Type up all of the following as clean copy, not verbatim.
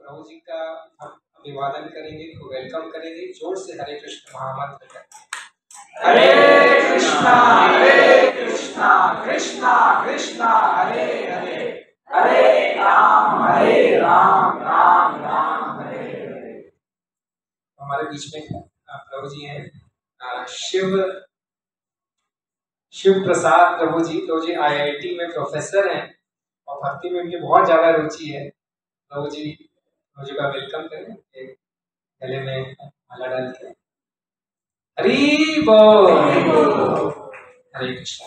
प्रभु जी का हम अभिवादन करेंगे, वेलकम करेंगे जोर से। हरे कृष्ण महामंत्र करके हरे कृष्णा कृष्णा कृष्णा हरे हरे, हरे राम राम राम हरे हरे। हमारे बीच में प्रभु जी हैं शिव प्रसाद प्रभु जी IIT में प्रोफेसर हैं और भक्ति में उनकी बहुत ज्यादा रुचि है। प्रभु जी का वेलकम करें, गले में माला डाल के। हरि बोल, हरे कृष्ण।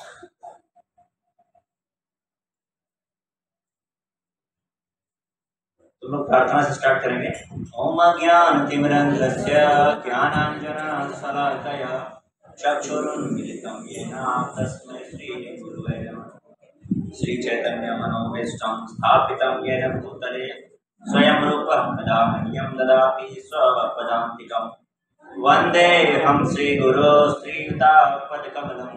तो लोग प्रार्थना से स्टार्ट करेंगे। ओम ज्ञानतिमिरन्धस्य ज्ञानाञ्जनशलाकया चक्षुरुन्मीलितं येन तस्मै श्रीगुरवे नमः। श्रीचैतन्यमनोभीष्टं स्थापितं येन भूतले स्वयं रूपः कदा मह्यं ददाति स्वपदान्तिकम्। वन्देऽहं श्रीगुरो श्रीयुतापदकमलं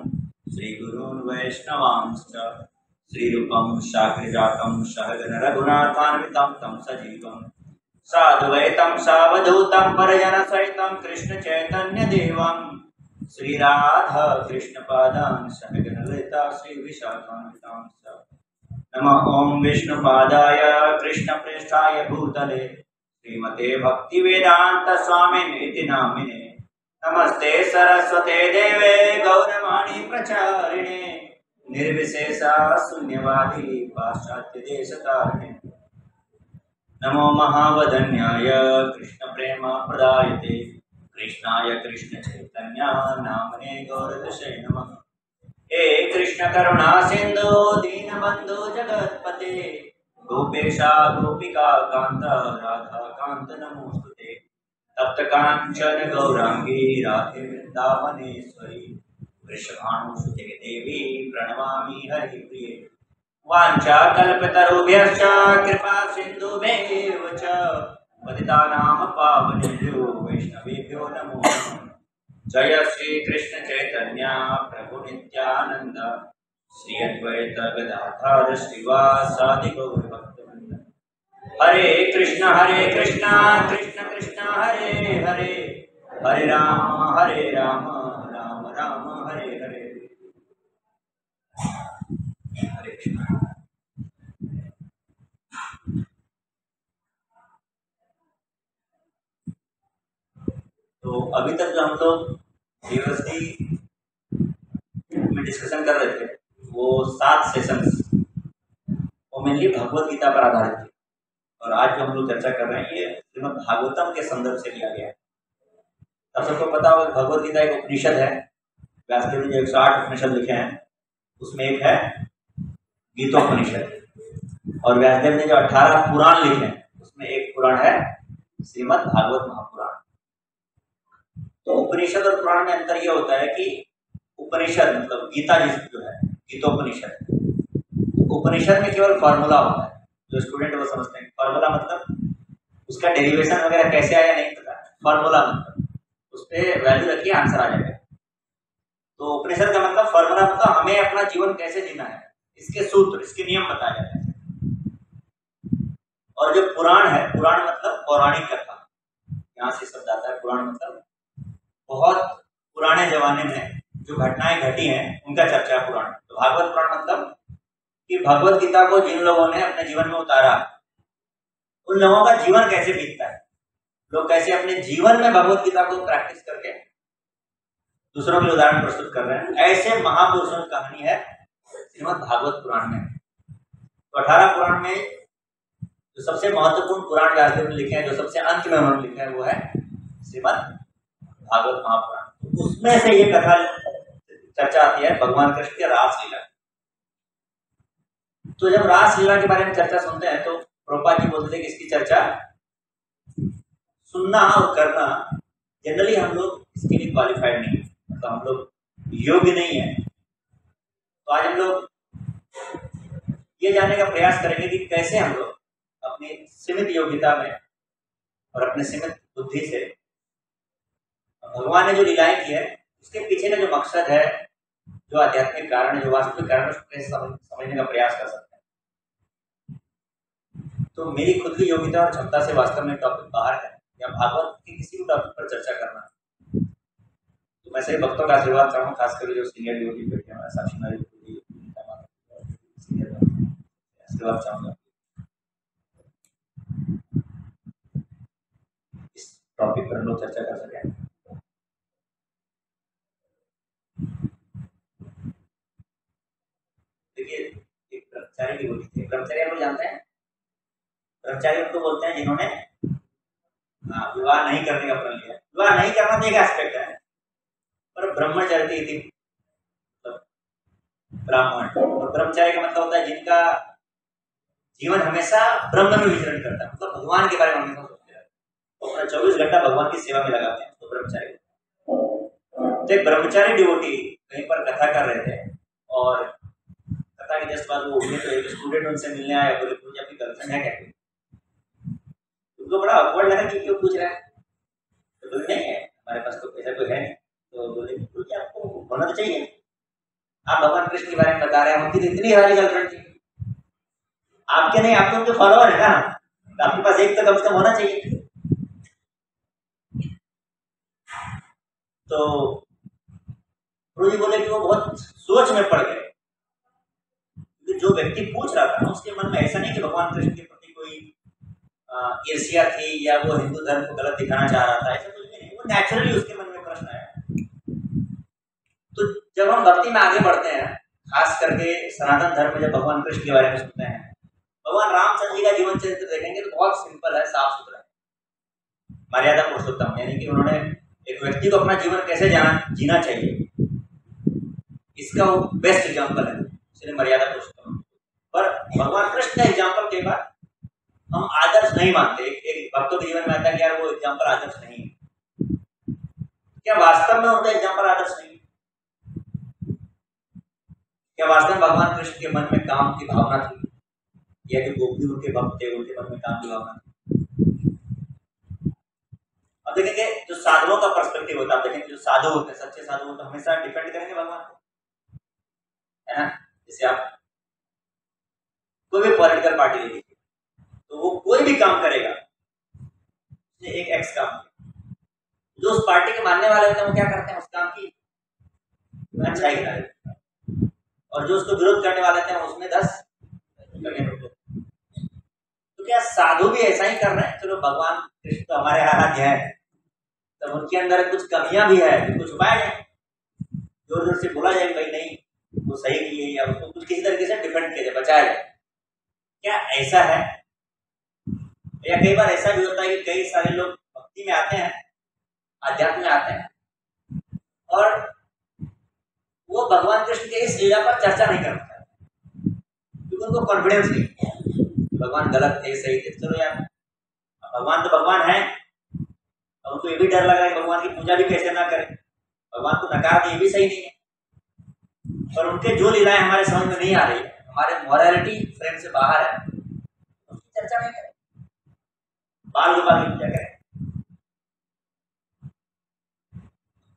श्रीगुरून् वैष्णवांश्च श्रीरूपं शाक्यजातं सहगण रघुनाथान्वितं तं सजीवं साद्वैतं सावधूतं परिजनसहितं कृष्ण चैतन्य देवं श्रीराधा कृष्णपादान् सहगण ललिता श्री विशाखान्वितांश्च। नमः ओं विष्णुपादाय कृष्णप्रेष्ठाय भूतले श्रीमते भक्तिवेदांत स्वामिनेति नामिने। नमस्ते सरस्वते देवे गौरवाणी प्रचारिणे निर्विशेषा शून्यवादी पाश्चात्य देशतारिणे। नमो महावदन्याय कृष्ण प्रेम प्रदायते कृष्णाय कृष्ण चैतन्य नामने गौरदशे नमः। हे कृष्ण करुणा सिंधु दीनबंधु जगत्पते गोपेशा गोपिका कांत राधा कांत नमोस्तुते। तप्त कांचन गौरांगी राधे वृंदावनेश्वरी वृषभानुसुते देवी प्रणमामि हरिप्रिये। वाञ्छाकल्पतरुभ्यश्च कृपा सिन्धुभ्येव च पतितानां पावनेभ्यो वैष्णवेभ्यो नमो नमः। जय श्री कृष्ण चैतन्य प्रभु नित्यानंद श्री अद्वैत गदाधर श्रीवासादि गौर भक्तवृंद। हरे कृष्ण कृष्ण कृष्ण हरे हरे, हरे राम राम राम हरे हरे। हरे कृष्ण। तो अभी तक जो हम लोग यूनिवर्सिटी में डिस्कशन कर रहे थे वो 7 सेशंस वो मेनली भगवत गीता पर आधारित थे। और आज जो हम लोग चर्चा कर रहे हैं ये श्रीमद् भागवतम के संदर्भ से लिया गया है। अब सबको पता होगा भगवत गीता एक उपनिषद है। व्यासदेव ने जो 108 उपनिषद लिखे हैं उसमें एक है गीतोपनिषद, और व्यासदेव ने जो 18 पुराण लिखे हैं उसमें एक पुराण है श्रीमद् भागवत महापुराण। तो उपनिषद और पुराण में अंतर यह होता है कि उपनिषद मतलब गीता जो है गीतोपनिषद, उपनिषद में केवल फॉर्मूला होता है। जो स्टूडेंट वो समझते हैं फॉर्मूला मतलब उसका डेरिवेशन वगैरह कैसे आया नहीं पता, फॉर्मूला मतलब उस पर वैल्यू रखिए आंसर आ जाएगा। तो उपनिषद का मतलब फॉर्मूला मतलब हमें अपना जीवन कैसे जीना है, इसके सूत्र इसके नियम बताए जाते हैं। और जो पुराण है, पुराण मतलब पौराणिक कथा, यहाँ से शब्द आता है पुराण मतलब बहुत पुराने जमाने में जो घटनाएं घटी हैं उनका चर्चा है पुराण। तो भागवत पुराण मतलब कि भगवत गीता को जिन लोगों ने अपने जीवन में उतारा उन लोगों का जीवन कैसे बीतता है, लोग कैसे अपने जीवन में भगवत गीता को प्रैक्टिस करके दूसरों के लिए उदाहरण प्रस्तुत कर रहे हैं, ऐसे महापुरुषों की कहानी है श्रीमद् भागवत पुराण में। तो 18 पुराण में जो सबसे महत्वपूर्ण पुराण व्यासदेव ने लिखे हैं, जो सबसे अंत में उन्होंने लिखा है वो है श्रीमद् भागवत महापुराण। उसमें से ये कथा चर्चा आती है भगवान कृष्ण की रासलीला। तो जब रासलीला के बारे में चर्चा सुनते हैं तो प्रभुपाद जी बोलते थे कि इसकी चर्चा सुनना और करना जनरली हम लोग इसके लिए क्वालिफाइड नहीं है, मतलब हम लोग योग्य नहीं है। तो आज हम लोग ये जानने का प्रयास करेंगे कि कैसे हम लोग अपनी सीमित योग्यता में और अपने सीमित बुद्धि से भगवान ने जो लीलाएं की है उसके पीछे का जो मकसद है, जो आध्यात्मिक कारण है, जो वास्तविक कारण है, उसको कैसे समझने का प्रयास कर सकते हैं। तो मेरी खुद की योग्यता और क्षमता से वास्तव में टॉपिक बाहर है या भागवत के किसी भी टॉपिक पर चर्चा करना, तो मैं सभी भक्तों का आशीर्वाद चाहूँ, खासकर जो सीनियर डिवोटी बैठे हैं, साक्षी नारी आशीर्वाद चाहूँगा इस टॉपिक पर हम लोग चर्चा कर सकें। देखिए, एक ब्रह्मचारी डिवोटी थे। ब्रह्मचारी आप लोग जानते हैं, ब्रह्मचारी उनको बोलते हैं जिन्होंने विवाह नहीं करने का प्रण लिया। विवाह नहीं करना तो एक एस्पेक्ट है, पर ब्रह्मचर्य थी ब्राह्मण, और ब्रह्मचारी का मतलब होता है जिनका जीवन हमेशा ब्रह्म में विचरण करता है, मतलब भगवान के बारे में हमेशा सोचते हैं, तो अपना 24 घंटा भगवान की सेवा में लगाते हैं, तो ब्रह्मचारी। तो एक ब्रह्मचारी डिवोटी कहीं पर कथा कर रहे थे और कथा के जस्ट बाद वो उठे तो एक स्टूडेंट उनसे मिलने आया, बोले मुझे अपनी गर्लफ्रेंड है क्या? उनको बड़ा awkward लगा कि क्यों पूछ रहा है, तो बोले नहीं है हमारे पास तो ऐसा कोई है नहीं। तो बोले क्योंकि आपको होना तो चाहिए, आप भगवान कृष्ण के बारे में बता रहे हैं, उनकी इतनी सारी गर्लफ्रेंड थी, आपके नहीं, आप तो उनके फॉलोअर है ना, तो आपके पास एक तो कम से कम होना चाहिए। तो गुरु जी बोले कि वो बहुत सोच में पड़ गए, क्योंकि जो व्यक्ति पूछ रहा था उसके मन में ऐसा नहीं कि भगवान कृष्ण के प्रति कोई ईर्ष्या थी या वो हिंदू धर्म को गलत दिखाना चाह रहा था, ऐसा कुछ भी नहीं, वो नेचुरली उसके मन में प्रश्न आया। तो जब हम भक्ति में आगे बढ़ते हैं, खास करके सनातन धर्म में जब भगवान कृष्ण के बारे में सुनते हैं, भगवान रामचंद्र जी का जीवन चरित्र देखेंगे तो बहुत सिंपल है, साफ सुथरा है, मर्यादा पुरुषोत्तम, यानी कि उन्होंने एक व्यक्ति को अपना जीवन कैसे जीना चाहिए इसका वो बेस्ट एग्जाम्पल है, इसलिए मर्यादा पुरुषोत्तम। पर भगवान कृष्ण का एग्जाम्पल के बाद हम आदर्श नहीं मानते, एक भक्तों के जीवन में आता है कि यार वो एग्जाम्पल आदर्श नहीं है। क्या वास्तव में उनका एग्जाम्पल आदर्श नहीं है? क्या वास्तव में भगवान कृष्ण के मन में काम की भावना थी, या जो गोपी उनके भक्त थे उनके मन में काम की भावना थी? अब देखेंगे जो साधुओं का पर्सपेक्टिव होता है, देखेंगे जो साधु होते हैं, सच्चे साधु होते हैं, हमेशा डिपेंड करेंगे भगवान को, है ना। जैसे आप कोई भी पॉलिटिकल पार्टी ले लीजिए, तो वो कोई भी काम करेगा, एक एक्स काम, जो उस पार्टी के मानने वाले होते हैं वो क्या करते हैं, उस काम की अच्छाई गिना देते हैं, और जो उसको विरोध करने वाले थे उसमें 10 करने होते। तो क्या साधु भी ऐसा ही कर रहे हैं? चलो भगवान कृष्ण तो हमारे आराध्य है, तब उनके अंदर कुछ कमियां भी है, कुछ छुपाया जाए, जोर जोर से बोला जाए भाई नहीं वो सही नहीं है, या उसको कुछ किसी तरीके से डिफेंड किया जाए, बचाया जाए, क्या ऐसा है? या कई बार ऐसा भी होता है कि कई सारे लोग भक्ति में आते हैं, आध्यात्म में आते हैं, और वो भगवान कृष्ण के इस लीला पर चर्चा नहीं करना चाहते, क्योंकि उनको कॉन्फिडेंस नहीं, भगवान गलत थे सही थे। चलो यार, भगवान तो भगवान है, और उनको ये भी डर लगा कि भगवान की पूजा भी कैसे ना करें, भगवान को नकार दे, ये भी सही नहीं है। पर उनके जो लीलाएं हमारे समझ में नहीं आ रही है, हमारे मॉरलिटी फ्रेम से बाहर है, उसकी चर्चा नहीं करें, बाल गोपाल की पूजा करें।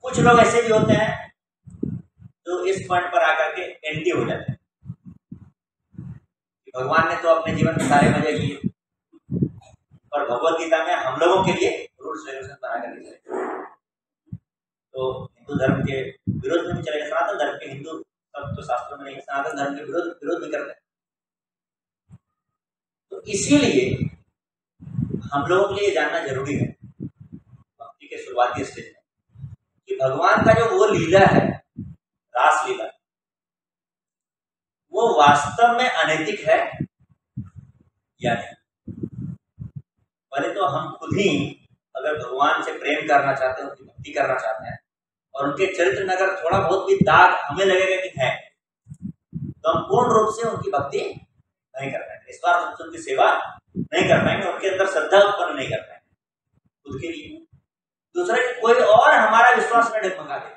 कुछ लोग ऐसे भी होते हैं जो इस पॉइंट पर आकर के एंटी हो जाते हैं कि भगवान ने तो अपने जीवन में सारे मजे किए, और भगवत गीता में हम लोगों के लिए रूल्स रेगुलेशन बना कर दिए, तो हिंदू धर्म के विरोध में भी चलेगा, सनातन धर्म के, हिंदू सब तो शास्त्रों में नहीं, सनातन धर्म के विरोध भी करते हैं। तो इसीलिए हम लोगों के लिए जानना जरूरी है भक्ति के शुरुआती स्टेज में कि भगवान का जो वो लीला है, रास लीला, वो वास्तव में अनैतिक है या नहीं। पहले तो हम खुद ही अगर भगवान से प्रेम करना चाहते हैं, उनकी भक्ति करना चाहते हैं, और उनके चरित्र में अगर थोड़ा बहुत भी दाग हमें लगेगा कि है, तो हम पूर्ण रूप से उनकी भक्ति नहीं कर पाएंगे, निस्वार्थ रूप से उनकी सेवा नहीं कर पाएंगे, उनके अंदर श्रद्धा उत्पन्न नहीं कर पाएंगे खुद के लिए, दूसरे कोई और हमारा विश्वास में डगमगा दे।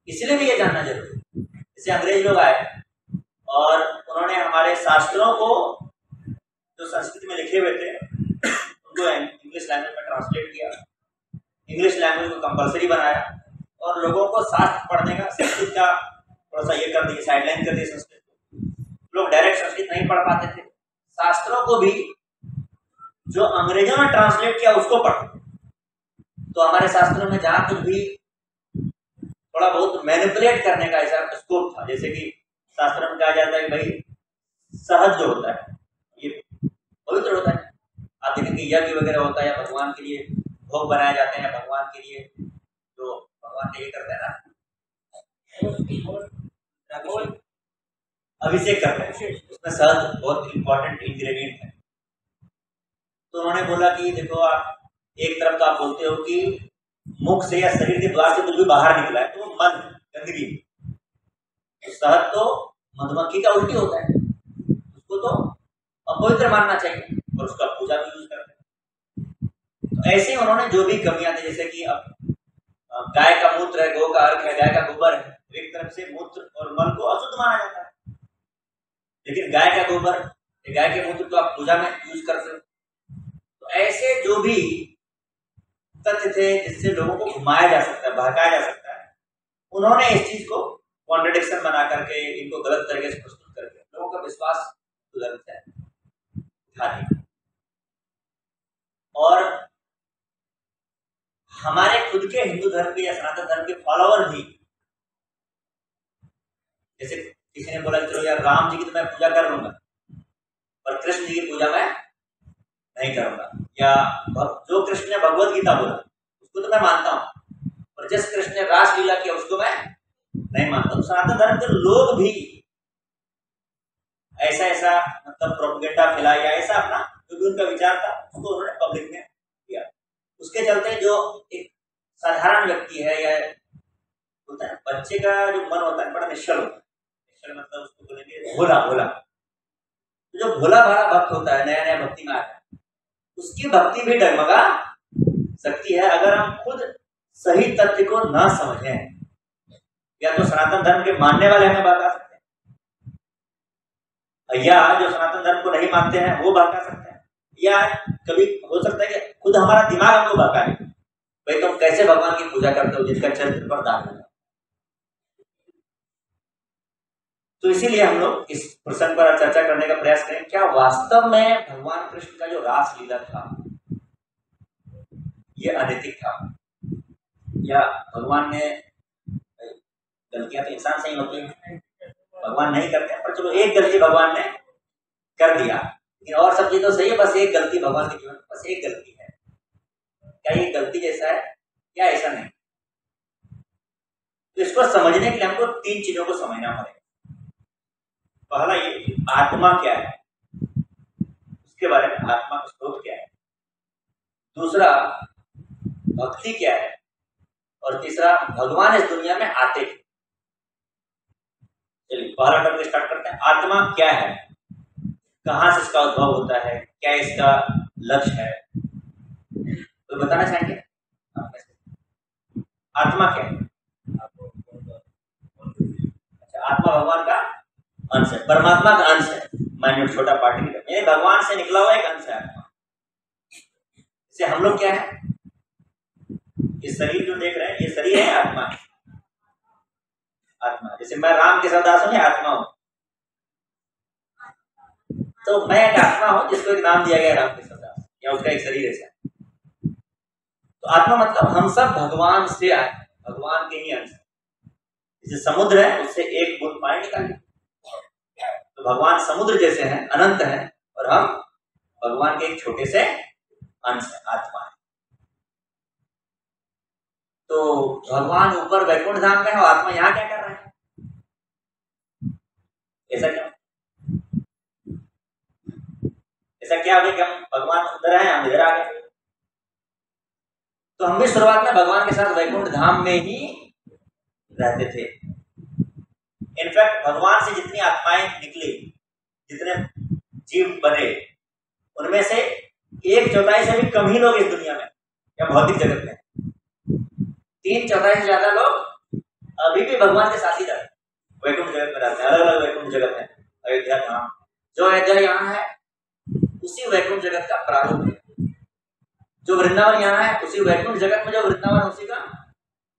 इसलिए भी ये जानना जरूरी है। जैसे अंग्रेज लोग आए और उन्होंने हमारे शास्त्रों को जो संस्कृत में लिखे हुए थे उनको इंग्लिश लैंग्वेज में ट्रांसलेट किया, इंग्लिश लैंग्वेज को कंपलसरी बनाया, और लोगों को शास्त्र पढ़ने का, संस्कृत का थोड़ा सा ये कर दिया, साइडलाइन कर दिया संस्कृत को। लोग डायरेक्ट संस्कृत नहीं पढ़ पाते थे, शास्त्रों को भी जो अंग्रेजों ने ट्रांसलेट किया उसको पढ़ो, तो हमारे शास्त्रों में जहां कुछ भी थोड़ा बहुत मैनिपुलेट करने का ऐसा स्कोप था, जैसे कि शास्त्र में कहा जाता है कि भाई सहज जो होता है ये पवित्र होता है। आप देखेंगे यज्ञ वगैरह होता है या भगवान के लिए भोग बनाए जाते हैं, भगवान के लिए जो भगवान के लिए करते हैं ना अभिषेक करते हैं, उसमें शहद बहुत इंपॉर्टेंट इंग्रेडिएंट है। तो उन्होंने बोला कि देखो आप एक तरफ तो आप बोलते हो कि मुख से या शरीर के द्वार से कुछ भी बाहर निकला है तो मन गंदगी, तो शहद तो मधुमक्खी का उल्टी होता है, उसको तो अपवित्र मानना चाहिए और उसका पूजा भी यूज करते हैं। तो ऐसे ही उन्होंने जो भी कमियां थी, जैसे कि अब गाय का मूत्र है, गौ का अर्क है, गाय का गोबर है, एक तरफ से मूत्र और मल को अशुद्ध माना जाता है, लेकिन गाय का गोबर गाय के मूत्र तो आप पूजा में यूज करते हो। तो ऐसे जो भी तथ्य थे जिससे लोगों को घुमाया जा सकता है, बहकाया जा सकता है, उन्होंने इस चीज को कॉन्ट्रडिक्शन बना करके, इनको गलत तरीके से प्रस्तुत करके लोगों का विश्वास सुधर जाए उठाने। और हमारे खुद के हिंदू धर्म के या सनातन धर्म के फॉलोअर भी, जैसे किसी ने बोला चलो यार राम जी की तो मैं पूजा कर लूंगा पर कृष्ण जी की पूजा मैं नहीं करूंगा, या जो कृष्ण ने भगवत गीता बोला उसको तो मैं मानता हूं पर जिस कृष्ण ने रासलीला किया उसको मैं नहीं मानता। तो सनातन धर्म के लोग भी ऐसा मतलब प्रोपेगेंडा फैलाया, या ऐसा अपना जो भी उनका विचार था उसको उन्होंने पब्लिक में किया। उसके चलते जो एक साधारण व्यक्ति है या होता है, बच्चे का जो मन होता है बड़ा निश्चल होता है, निश्चल मतलब उसको बोलेंगे भोला भोला, तो जो भोला भाला भक्त होता है, नया नया भक्ति में आता है, उसकी भक्ति भी डगमगा सकती है अगर हम खुद सही तथ्य को ना समझें। या तो सनातन धर्म के मानने वाले हमें बता सकते हैं, या जो सनातन धर्म को नहीं मानते हैं वो बता सकते हैं, या कभी हो सकता है कि खुद हमारा दिमाग हमको बता दे भाई तुम कैसे भगवान की पूजा करते हो जिसका चरित्र पर दाग लगा। तो इसीलिए हम लोग इस प्रसंग पर चर्चा करने का प्रयास करें, क्या वास्तव में भगवान कृष्ण का जो रासलीला था ये अनैतिक था, या भगवान ने, गलतियां तो इंसान से ही होती है, भगवान नहीं करते पर चलो एक गलती भगवान ने कर दिया, लेकिन और सब चीज तो सही है, बस एक गलती भगवान के जीवन में बस एक गलती है। क्या ये गलती जैसा है या ऐसा नहीं? तो इसको समझने के लिए हमको तीन चीजों को समझना पड़ेगा। पहला ये आत्मा क्या है, उसके बारे में, आत्मा का स्रोत क्या है। दूसरा भक्ति क्या है, और तीसरा भगवान इस दुनिया में आते हैं। चलिए पहला टॉपिक स्टार्ट करते हैं। आत्मा क्या है, कहां से इसका उद्भव होता है, क्या इसका लक्ष्य है, तो बताना चाहेंगे आत्मा क्या है? अच्छा, आत्मा भगवान का अंश है, परमात्मा का अंश है, माइन्यूट छोटा पार्टिकल, यानी भगवान से निकला हुआ एक अंश है आत्मा। जैसे हम लोग क्या है, ये शरीर जो देख रहे हैं ये शरीर है, आत्मा है। आत्मा जैसे मैं राम के दास हूं, आत्मा हूं, तो मैं एक आत्मा हूं जिसको एक नाम दिया गया राम के दास, या उसका एक शरीर ऐसा। तो आत्मा मतलब हम सब भगवान से आए, भगवान के ही अंश। जैसे समुद्र है उससे एक बूंद पानी निकालिए, तो भगवान समुद्र जैसे हैं, अनंत हैं, और हम भगवान के एक छोटे से अंश है, आत्मा है। तो भगवान ऊपर वैकुंठ धाम में है और आत्मा यहाँ क्या कर रहा है? ऐसा क्या? ऐसा क्या हो गया कि हम भगवान उधर हैं, हम इधर आ गए? तो हम भी शुरुआत में भगवान के साथ वैकुंठ धाम में ही रहते थे। इनफैक्ट भगवान से जितनी आत्माएं निकली, जितने जीव बने, उनमें से 1/4 से भी कम ही लोग इस दुनिया में या भौतिक जगत में, 3/4 से ज्यादा लोग अभी भी भगवान के साथ ही रहते, वैकुंठ जगत में रहते हैं। अलग अलग वैकुंठ जगत है, अयोध्या धाम, जो अयोध्या यहाँ है उसी वैकुंठ जगत का प्रारूप है, जो वृंदावन यहाँ है उसी वैकुंठ जगत में जो वृंदावन उसी का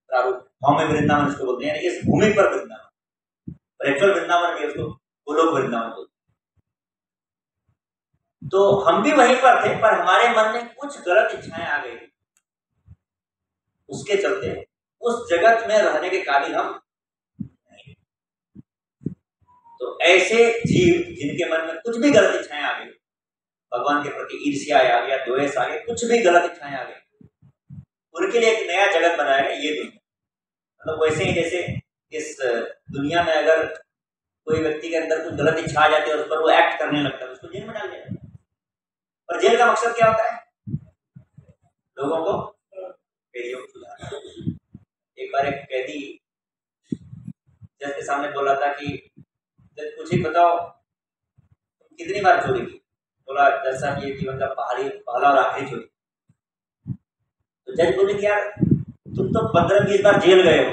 प्रारूप, भौम्य वृंदावन इसको बोलते हैं, इस भूमि पर वृंदावन, पर एक्चुअल वृंदावन भी उसको गोलोक वृंदावन बोलते हैं। तो हम भी वहीं पर थे, पर हमारे मन में कुछ गलत इच्छाएं आ गई, उसके चलते उस जगत में रहने के काबिल हम नहीं। तो ऐसे जीव जिनके मन में कुछ भी गलत इच्छाएं आ गई, भगवान के प्रति ईर्ष्या आ गया, द्वेष आ गया, कुछ भी गलत इच्छाएं आ गई, उनके लिए एक नया जगत बनाया गया, ये दुनिया। मतलब वैसे ही जैसे इस दुनिया में अगर कोई व्यक्ति के अंदर कुछ गलत इच्छा आ जाती है, उस पर वो एक्ट करने लगता है, उसको जेल में डाल दिया जाता है। और जेल का मकसद क्या होता है? लोगों को कैदियों को सुधारना। एक बार एक कैदी जज के सामने बोला था कि जज पूछे, बताओ तुम कितनी बार चोरी की? बोला, जज साहब ये जीवन का पहला और आखिरी चोरी। तो जज बोले कि यार तुम तो 15-20 बार जेल गए हो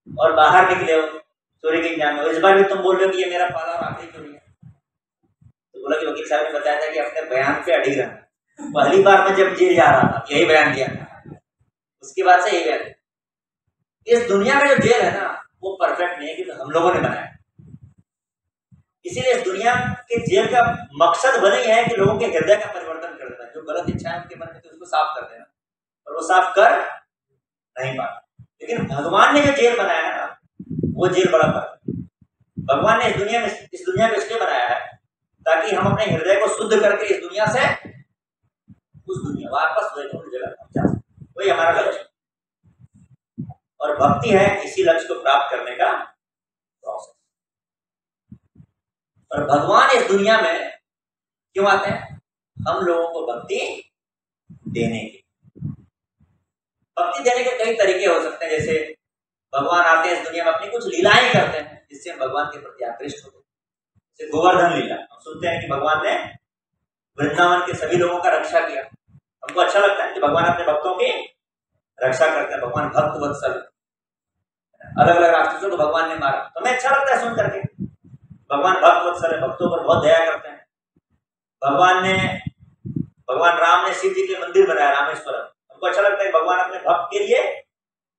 और बाहर निकले हो चोरी के इंजाम में, इस बार भी तुम बोल रहे हो कि ये मेरा पहला और आखिरी चोरी है। तो बोला कि वकील साहब ने बताया था कि अपने बयान पे अड़ी रहना। पहली बार मैं जब जेल जा रहा था यही बयान दिया था, उसके बाद से यही बयान। इस दुनिया में जो जेल है ना वो परफेक्ट नहीं है, क्योंकि हम लोगों ने बनाया। इसीलिए इस दुनिया के जेल का मकसद बने है कि लोगों के हृदय का परिवर्तन कर देना, जो गलत इच्छाएं उनके मन में थी उसको साफ कर देना, और वो साफ कर नहीं पाते। लेकिन भगवान ने जो जेल बनाया है ना वो जेल बड़ा परफेक्ट। भगवान ने इस दुनिया को इसलिए बनाया है ताकि हम अपने हृदय को शुद्ध करके इस दुनिया से उस दुनिया वापस वैकुंठ जगह पहुंचा सके, वही हमारा लक्ष्य। और भक्ति है इसी लक्ष्य को प्राप्त करने का प्रोसेस। और भगवान इस दुनिया में क्यों आते हैं? हम लोगों को भक्ति देने के। भक्ति देने के कई तरीके हो सकते हैं, जैसे भगवान आते हैं इस दुनिया में, अपनी कुछ लीलाएं करते हैं जिससे हम भगवान के प्रति आकृष्ट होते हैं। जैसे गोवर्धन लीला, हम सुनते हैं कि भगवान ने वृंदावन के सभी लोगों का रक्षा किया। हमको अच्छा लगता है कि भगवान अपने भक्तों की रक्षा करते हैं। भगवान भक्त वत्सल, अलग अलग राक्षसों को भगवान ने मारा, तो हमें अच्छा लगता है सुन करके। भगवान भक्त वत्सल है, भक्तों पर बहुत दया करते हैं। भगवान राम ने शिव जी के मंदिर बनाया रामेश्वरम, हमको अच्छा लगता है भगवान अपने भक्त के लिए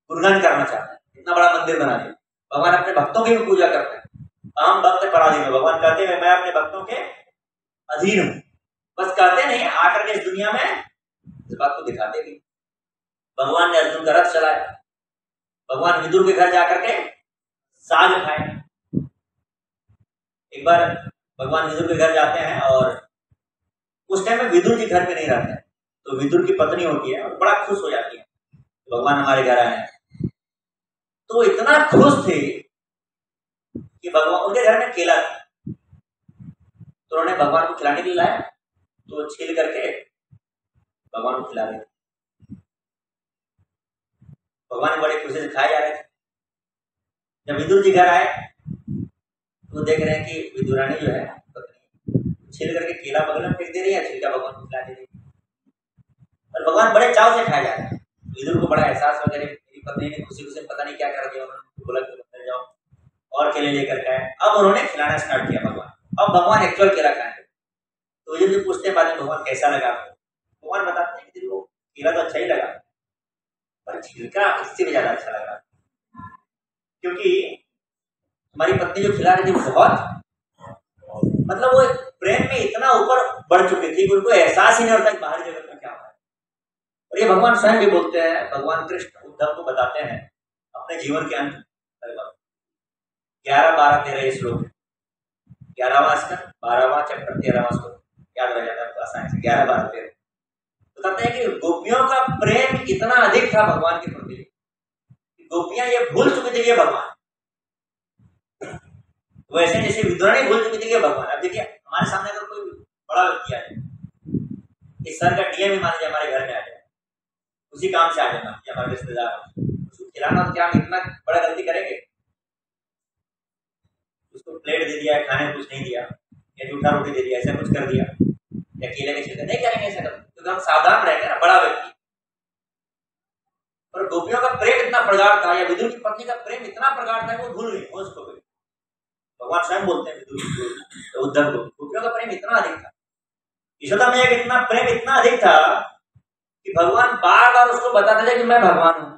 गुणगान करना चाहते हैं, इतना बड़ा मंदिर बना दिया। भगवान अपने भक्तों की भी पूजा करते हैं। आम भक्त पराधीन है, भगवान कहते हैं मैं अपने भक्तों के अधीन हूं। बस कहते नहीं, आकर के इस दुनिया में इस बात को दिखाते भी। भगवान ने अर्जुन का रथ चलाया, भगवान विदुर के घर जाकर के साग खाए। एक बार भगवान विदुर के घर जाते हैं और उस टाइम में विदुर जी घर पे नहीं रहते हैं, तो विदुर की पत्नी होती है और बड़ा खुश हो जाती है तो भगवान हमारे घर आए हैं। तो इतना खुश थे कि भगवान, उनके घर में केला था तो उन्होंने भगवान को खिलाने के लिए लाया, तो छील करके भगवान को खिला दिया। भगवान बड़े खुशी से खाए जा रहे थे। जब विदुर जी घर आए तो देख रहे हैं कि विदुरानी जो है पत्नी छील करके केला बगल में फेंक दे रही है, छिलका भगवान को खिला दे रही है, और भगवान बड़े चाव से खाए जा रहे हैं। विदुर को बड़ा एहसास हो गया, मेरी पत्नी ने खुशी खुशी पता नहीं क्या कर दिया, बोला कि जाओ और केले लेकर के आए। अब उन्होंने खिलाना स्टार्ट किया भगवान। अब भगवान एक्चुअल केला खाएंगे, तो ये भी पूछते हैं बाद में भगवान कैसा लगा। भगवान बताते हैं कि केला तो अच्छा ही लगा, पर छिलका इससे भी ज्यादा अच्छा लगा, क्योंकि हमारी पत्नी जो खिला रही थी वो बहुत, मतलब वो प्रेम में इतना ऊपर बढ़ चुकी थी कि उनको एहसास ही नहीं होता कि बाहरी जगत में क्या हो रहा है। और ये भगवान स्वयं भी बोलते हैं, भगवान कृष्ण उद्धव को बताते हैं अपने जीवन के अंत 11, 12, 13 श्लोक, 11वां स्कंद 12वां चैप्टर 13वां श्लोक याद रह जाता है आसानी से। 11, 12, 13 बताते हैं कि गोपियों का प्रेम इतना अधिक था भगवान के प्रति, गोपियां ये भूल चुकी थी कि भगवान, वैसे जैसे विदुरानी भूल चुकी थी कि भगवान। अब देखिए हमारे सामने अगर कोई बड़ा व्यक्ति आए, इस सर का डीएम ही मान लीजिए हमारे घर में आ जाए, उसी काम से आ जाए, हमारे रिश्तेदार, उसको खिलाना तो क्या हम इतना बड़ा गलती करेंगे? उसको प्लेट दे दिया, खाने कुछ नहीं दिया, या जूठा रोटी दे दिया, ऐसा कुछ कर दिया, या केले के छिलके नहीं करेंगे ऐसा करेंगे, क्योंकि हम सावधान रहेंगे ना, बड़ा व्यक्ति। और गोपियों का प्रेम इतना प्रगाढ़ था, या विदुर की पत्नी का प्रेम इतना प्रगाढ़ था कि वो भूल गई उसको। भगवान स्वयं बोलते हैं विदुर उद्धव को, गोपियों का प्रेम इतना अधिक था, यशोदा मैया का इतना प्रेम इतना अधिक था कि भगवान बार बार उसको बताते थे कि मैं भगवान हूं,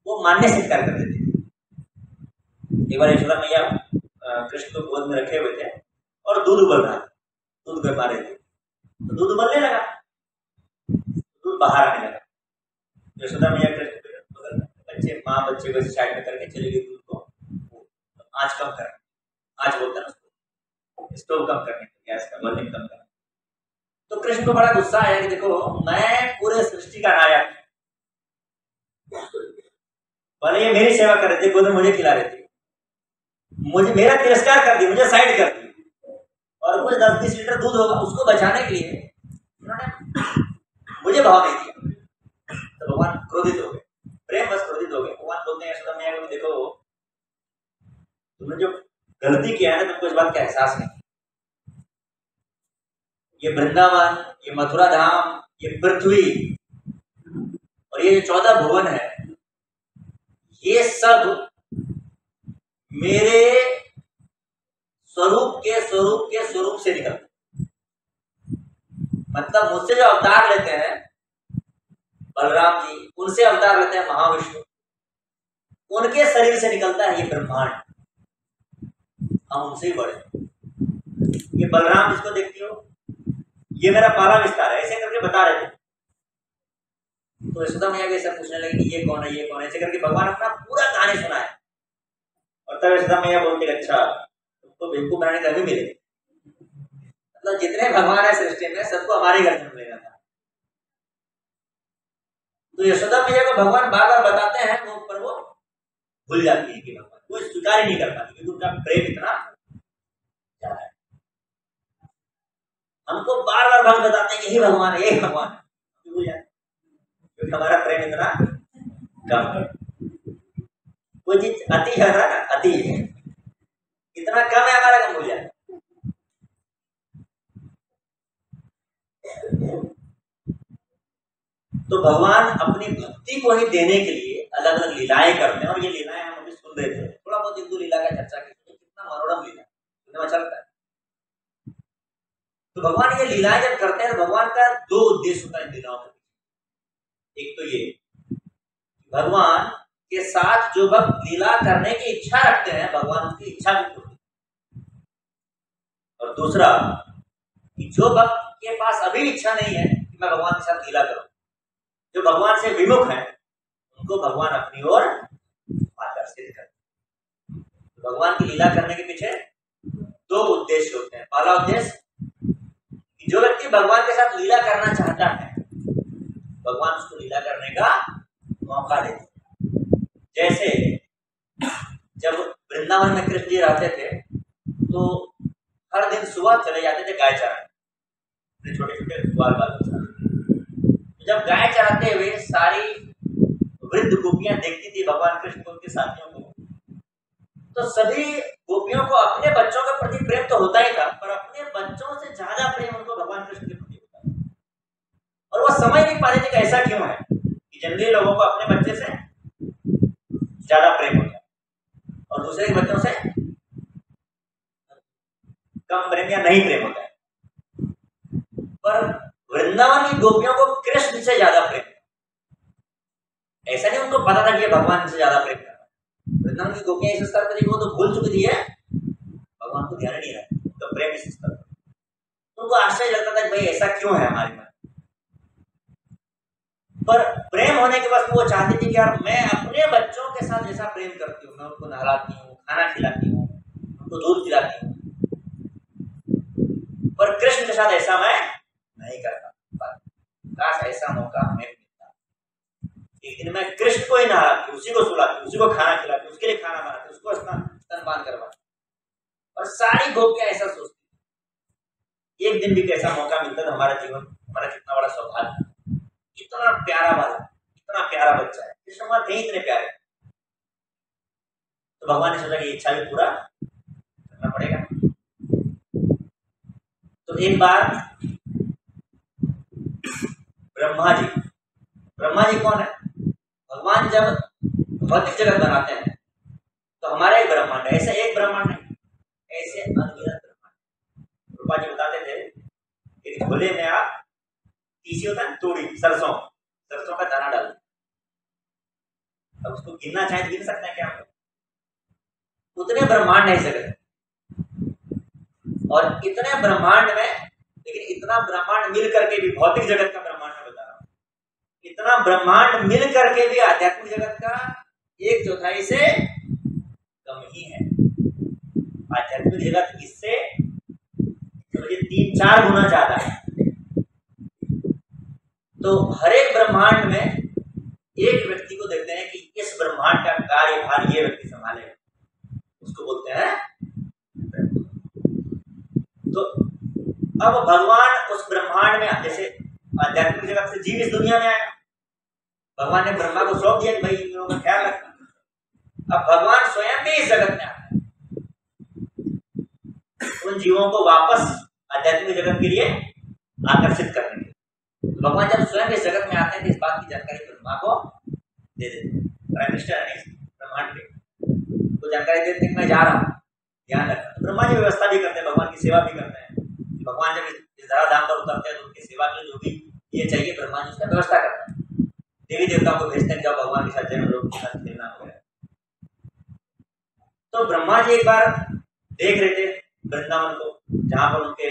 वो मान्य स्वीकार करते थे। एक बार यशोदा मैया कृष्ण को गोद में रखे हुए थे, और दूध उबल रहा है, दूध गर्मा रहे थे, तो दूध उबलने लगा, दूध बाहर आने लगा। यशोदा मैया बच्चे माँ बच्चे को साइड में करके चली गई दूध को आँच कम करने, आँच बोलते हैं उसको, स्टोव कम करने, गैस का वॉल्यूम कम करने। तो कृष्ण को बड़ा गुस्सा आया कि देखो मैं पूरे सृष्टि का नायक, भले ये मेरी सेवा कर रहे थे, गोद में मुझे खिला रहे थे, मुझे मेरा तिरस्कार कर दी, मुझे साइड कर दी, और कुछ 10-20 लीटर दूध होगा उसको बचाने के लिए उन्होंने मुझे भाव नहीं दिया। तो भगवान क्रोधित हो गए, प्रेम बस क्रोधित हो गए। भगवान बोलते हैं यशोदा मैया को, देखो तुमने जो गलती किया है ना, तुमको इस बात का एहसास नहीं। ये वृंदावन, ये मथुरा धाम, ये पृथ्वी और ये 14 भुवन है, ये सब मेरे स्वरूप के स्वरूप के स्वरूप से निकलते। मतलब मुझसे जो अवतार लेते हैं बलराम जी, उनसे अवतार लेते हैं महाविष्णु, उनके शरीर से निकलता है ये ब्रह्मांड, हम उनसे ही बड़े। ये बलराम जिसको देखती हो, ये मेरा पहला विस्तार है, ऐसे करके बता रहे थे। तो यशोदा मैया के सब पूछने लगे कि ये कौन है, ये कौन है, ऐसे करके भगवान अपना पूरा कहानी सुनाए। और तब यशोदा मैया बोलती है, अच्छा तुमको बेवकूफ बनाने का भी मिले, मतलब जितने भगवान है सृष्टि में सबको हमारे घर जन्म लेना था। तो यशोदा मैया को भगवान बार बार बताते हैं, वो पर वो भूल जाती है कि भगवान वो स्वीकार ही नहीं कर पाती, क्योंकि उनका प्रेम इतना ज्यादा है। हमको बार बार भक्त बताते हैं यही भगवान है, यही भगवान है, भूल जाते क्योंकि हमारा प्रेम इतना कम है। वो चीज अति है ना, अति है, इतना कम है हमारा, कम भूल जाए। तो भगवान अपनी भक्ति को ही देने के लिए अलग अलग लीलाएं करते हैं, और ये लीलाएं हम अभी सुन रहे थे, थोड़ा बहुत एक दो लीला का चर्चा की, कितना मनोरम लीला सुनने में अच्छा लगता है। तो भगवान ये लीलाएं जब करते हैं, भगवान का दो उद्देश्य होता है इन लीलाओं में। एक तो ये भगवान के साथ जो भक्त लीला करने की इच्छा रखते हैं, भगवान उनकी इच्छा भी पूरी, और दूसरा कि जो भक्त के पास अभी इच्छा नहीं है कि मैं भगवान के साथ लीला करूं, जो भगवान से विमुख है, उनको भगवान अपनी ओर आकर्षित करते। तो भगवान की लीला करने के पीछे दो उद्देश्य होते हैं। पहला उद्देश्य कि जो व्यक्ति भगवान के साथ लीला करना चाहता है, भगवान उसको लीला करने का मौका देते हैं। जैसे जब वृंदावन में कृष्ण जी रहते थे, तो हर दिन सुबह चले जाते थे गाय चराने, छोटे छोटे बाल बाल। जब गाय चराते हुए सारी वृद्ध गोपियां देखती थी भगवान कृष्ण को, उनके साथियों को, तो सभी गोपियों को अपने बच्चों के प्रति प्रेम तो होता ही था, पर अपने बच्चों से ज्यादा प्रेम उनको भगवान कृष्ण के प्रति होता था। और वो समझ नहीं पाते थे कि ऐसा क्यों है कि जनरली लोगों को अपने बच्चे से ज्यादा प्रेम होता है और दूसरे के बच्चों से कम प्रेम या नहीं प्रेम होता है। पर वृंदावन की गोपियों को कृष्ण से ज्यादा प्रेम, ऐसा नहीं उनको पता था कि भगवान से ज्यादा प्रेम करता है। वृंदावन की गोपियां इस स्तर पर थी, वो तो भूल चुकी थी है, भगवान को ध्यान नहीं रहा, उनका प्रेम इस स्तर पर। तो उनको आश्चर्य लगता था कि भाई ऐसा क्यों है हमारे मन। पर प्रेम होने के बाद वो चाहती थी कि यार मैं अपने बच्चों के साथ जैसा प्रेम करती हूँ, मैं उनको नहलाती हूँ, खाना खिलाती हूँ, उनको दूध पिलाती हूँ, पर कृष्ण के साथ ऐसा मैं नहीं करता। काश ऐसा मौका हमें मिलता। एक दिन मैं कृष्ण को ही नहलाती, उसी को सुलाती, उसी को खाना खिलाती, उसके लिए खाना बनाती, उसको स्तनपान करवाती, और सारी गोपियां ऐसा सोचती। एक दिन भी कैसा मौका मिलता तो हमारा जीवन, हमारा कितना बड़ा सौभाग्य, इतना प्यारा बालक, इतना प्यारा बच्चा है, कृष्ण भगवान थे इतने प्यारे। तो भगवान ने सोचा कि इच्छा भी पूरा करना पड़ेगा। तो एक बार ब्रह्मा जी कौन है? भगवान जब भौतिक जगत बनाते हैं तो हमारा एक ब्रह्मांड है, ऐसे एक ब्रह्मांड नहीं, ऐसे अनगिनत ब्रह्मांड। रूपा जी बताते थे एक झोले में आप तीसी होता है तोड़ी, सरसों का दाना डाल, अब उसको गिनना चाहे तो गिन सकते हैं क्या? उतने ब्रह्मांड है इस जगत। और इतने ब्रह्मांड में, लेकिन इतना ब्रह्मांड मिल करके भी, भौतिक जगत का ब्रह्मांड में बता रहा हूं, इतना ब्रह्मांड मिल करके भी आध्यात्मिक जगत का 1/4 से कम ही है। आध्यात्मिक जगत इससे 3-4 गुना ज्यादा है। तो हर एक ब्रह्मांड में एक व्यक्ति को देखते हैं कि इस ब्रह्मांड का कार्यभार ये व्यक्ति संभालेगा, उसको बोलते हैं। तो अब भगवान उस ब्रह्मांड में, जैसे आध्यात्मिक जगत से जीव इस दुनिया में आया, भगवान ने ब्रह्मा को सौंप दिया कि भाई इन लोगों का ख्याल रखना। अब भगवान स्वयं भी इस जगत में आता है उन जीवों को वापस आध्यात्मिक जगत के लिए आकर्षित करने के। तो भगवान जब स्वयं इस जगत में आते हैं तो इस बात की जानकारी ब्रह्मा को दे देते हैं। प्राइम मिनिस्टर है ब्रह्मांड के, तो जानकारी देते हैं कि मैं जा रहा हूँ, ध्यान रखना। तो ब्रह्मा जी व्यवस्था भी करते हैं, भगवान की सेवा भी करते हैं। भगवान जब इस धराधाम पर उतरते हैं तो उनकी सेवा के लिए जो भी ये चाहिए ब्रह्मा जी उसका व्यवस्था करते हैं। देवी देवताओं को भेजते हैं जब भगवान के साथ जन्म लोग के साथ खेलना हो गया। तो ब्रह्मा जी एक बार देख रहे थे वृंदावन को, जहां पर उनके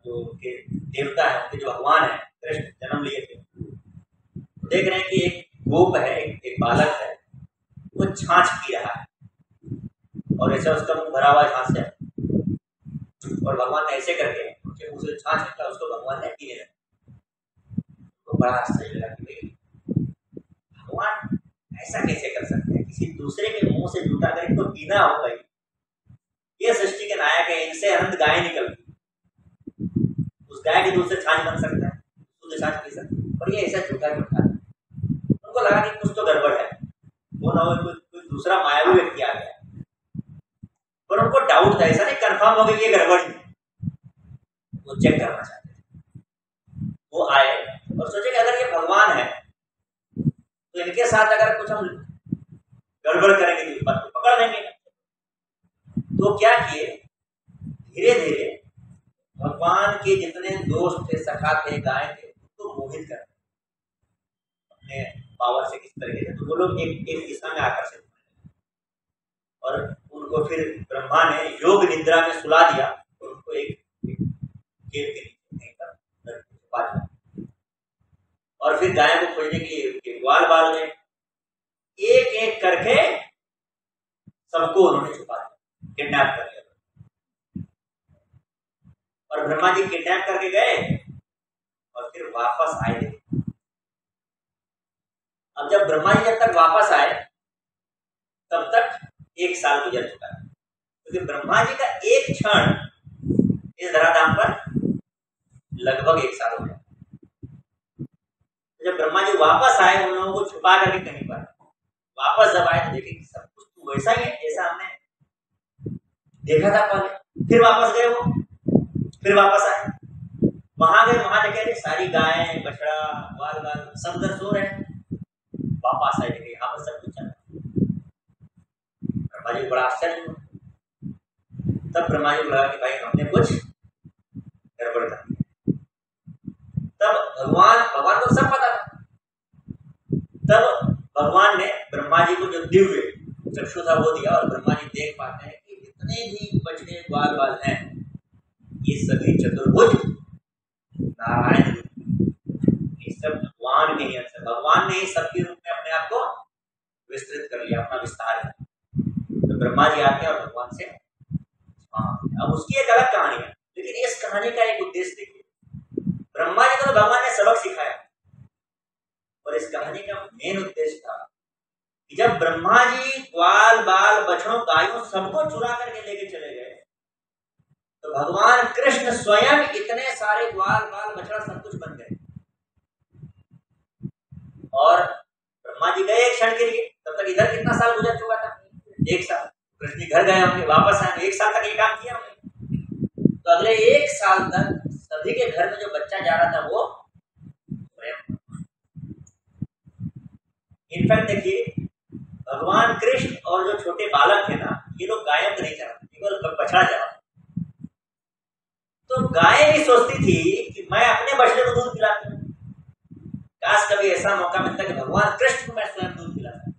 जो उनके देवता है, उनके जो भगवान है कृष्ण जन्म लिए थे। देख रहे हैं कि एक गोप है, एक बालक है, वो छाछ पी रहा है और ऐसा उसका मुंह भरा हुआ छाछ है, और भगवान ने ऐसे करके उसके मुंह से छाछ निकला, उसको भगवान ने पीने लगा। तो बड़ा आश्चर्य लगा कि भाई भगवान ऐसा कैसे कर सकते हैं, किसी दूसरे के मुंह से जूठा कर इनको पीना हो। भाई ये सृष्टि के नायक है, इनसे अनंत गाय निकलती, उस गाय के दूध से छाछ बन सकता है, दूध छाछ पी सकते हैं, और ये ऐसा जूठा क्यों खा। उनको लगा कि कुछ तो गड़बड़ है, वो ना हो कोई दूसरा मायावी व्यक्ति आ गया। पर उनको डाउट था, ऐसा नहीं कंफर्म हो गया ये गड़बड़ है, वो चेक करना चाहते थे। वो आए और सोचे कि अगर ये भगवान है तो इनके साथ अगर कुछ हम गड़बड़ करेंगे तो इस बात को पकड़ लेंगे। तो क्या किए, धीरे धीरे भगवान के जितने दोस्त थे, सखा थे, गाय थे, उनको मोहित कर अपने पावर से किस तरीके से। तो वो लोग एक दिशा में आकर्षित हुए और उनको फिर ब्रह्मा ने योग निद्रा में सुला दिया और उनको एक खेल के नीचे और फिर गाय को खोजने के लिए ग्वाल बाल में एक एक करके सबको उन्होंने छुपा दिया, किडनैप कर लिया। और ब्रह्मा जी किडनैप करके गए और फिर वापस आए। अब जब ब्रह्मा जी जब तक वापस आए तब तक 1 साल गुजर चुका है, क्योंकि ब्रह्मा जी का एक क्षण इस धराधाम पर लगभग 1 साल हो गया। जब ब्रह्मा जी वापस आए उन लोगों को छुपा करके कहीं पर, वापस जब आए तो देखे कि सब कुछ तो वैसा ही है जैसा हमने देखा था पहले। फिर वापस गए वो, फिर वापस आए, वहां गए, वहां देखे सारी गायें, बछड़ा, ग्वाल बाल सब उधर सो रहे हैं। वापस आए देखे यहाँ पर सब कुछ चल। ब्रह्मा जी को बड़ा आश्चर्य हुआ। तब ब्रह्मा जी को लगा कि भाई हमने कुछ गड़बड़ कर दिया। तब भगवान को सब पता था। तब भगवान ने ब्रह्मा जी को जो दिव्य चक्षु था वो दिया और ब्रह्मा जी देख पाते हैं कि जितने भी बछड़े ग्वाल बाल हैं ये सभी चतुर्भुज नारायण रूप, ये सब भगवान के ही अंश है। भगवान ने ही सबके रूप में अपने आप को विस्तृत कर लिया, अपना विस्तार है। तो ब्रह्मा जी आते हैं और भगवान से अब उसकी एक अलग कहानी है, लेकिन इस कहानी का एक उद्देश्य देखिए। ब्रह्मा जी को तो भगवान ने सबक सिखाया और इस कहानी का मेन उद्देश्य था कि जब ब्रह्मा जी ग्वाल बाल बछड़ों गायों सबको चुरा करके लेके चले गए तो भगवान कृष्ण स्वयं इतने सारे ग्वाल बाल बछड़ा सब कुछ बन गए। और ब्रह्मा जी गए एक क्षण के लिए, तब तक इधर कितना साल गुजर चुका था, 1 साल। कृष्ण घर गए होंगे, वापस आए, 1 साल तक ये काम किया हमने। तो अगले 1 साल तक सभी के घर में जो बच्चा जा रहा था वो स्वयं। इनफैक्ट देखिए भगवान कृष्ण और जो छोटे बालक थे ना, ये लोग गायों को नहीं चराते, केवल बछड़ा चराते। तो गाय भी सोचती थी कि मैं अपने बछड़े को दूध पिलाती हूँ, काश कभी ऐसा मौका मिलता कि भगवान कृष्ण को मैं स्वयं दूध पिलाता।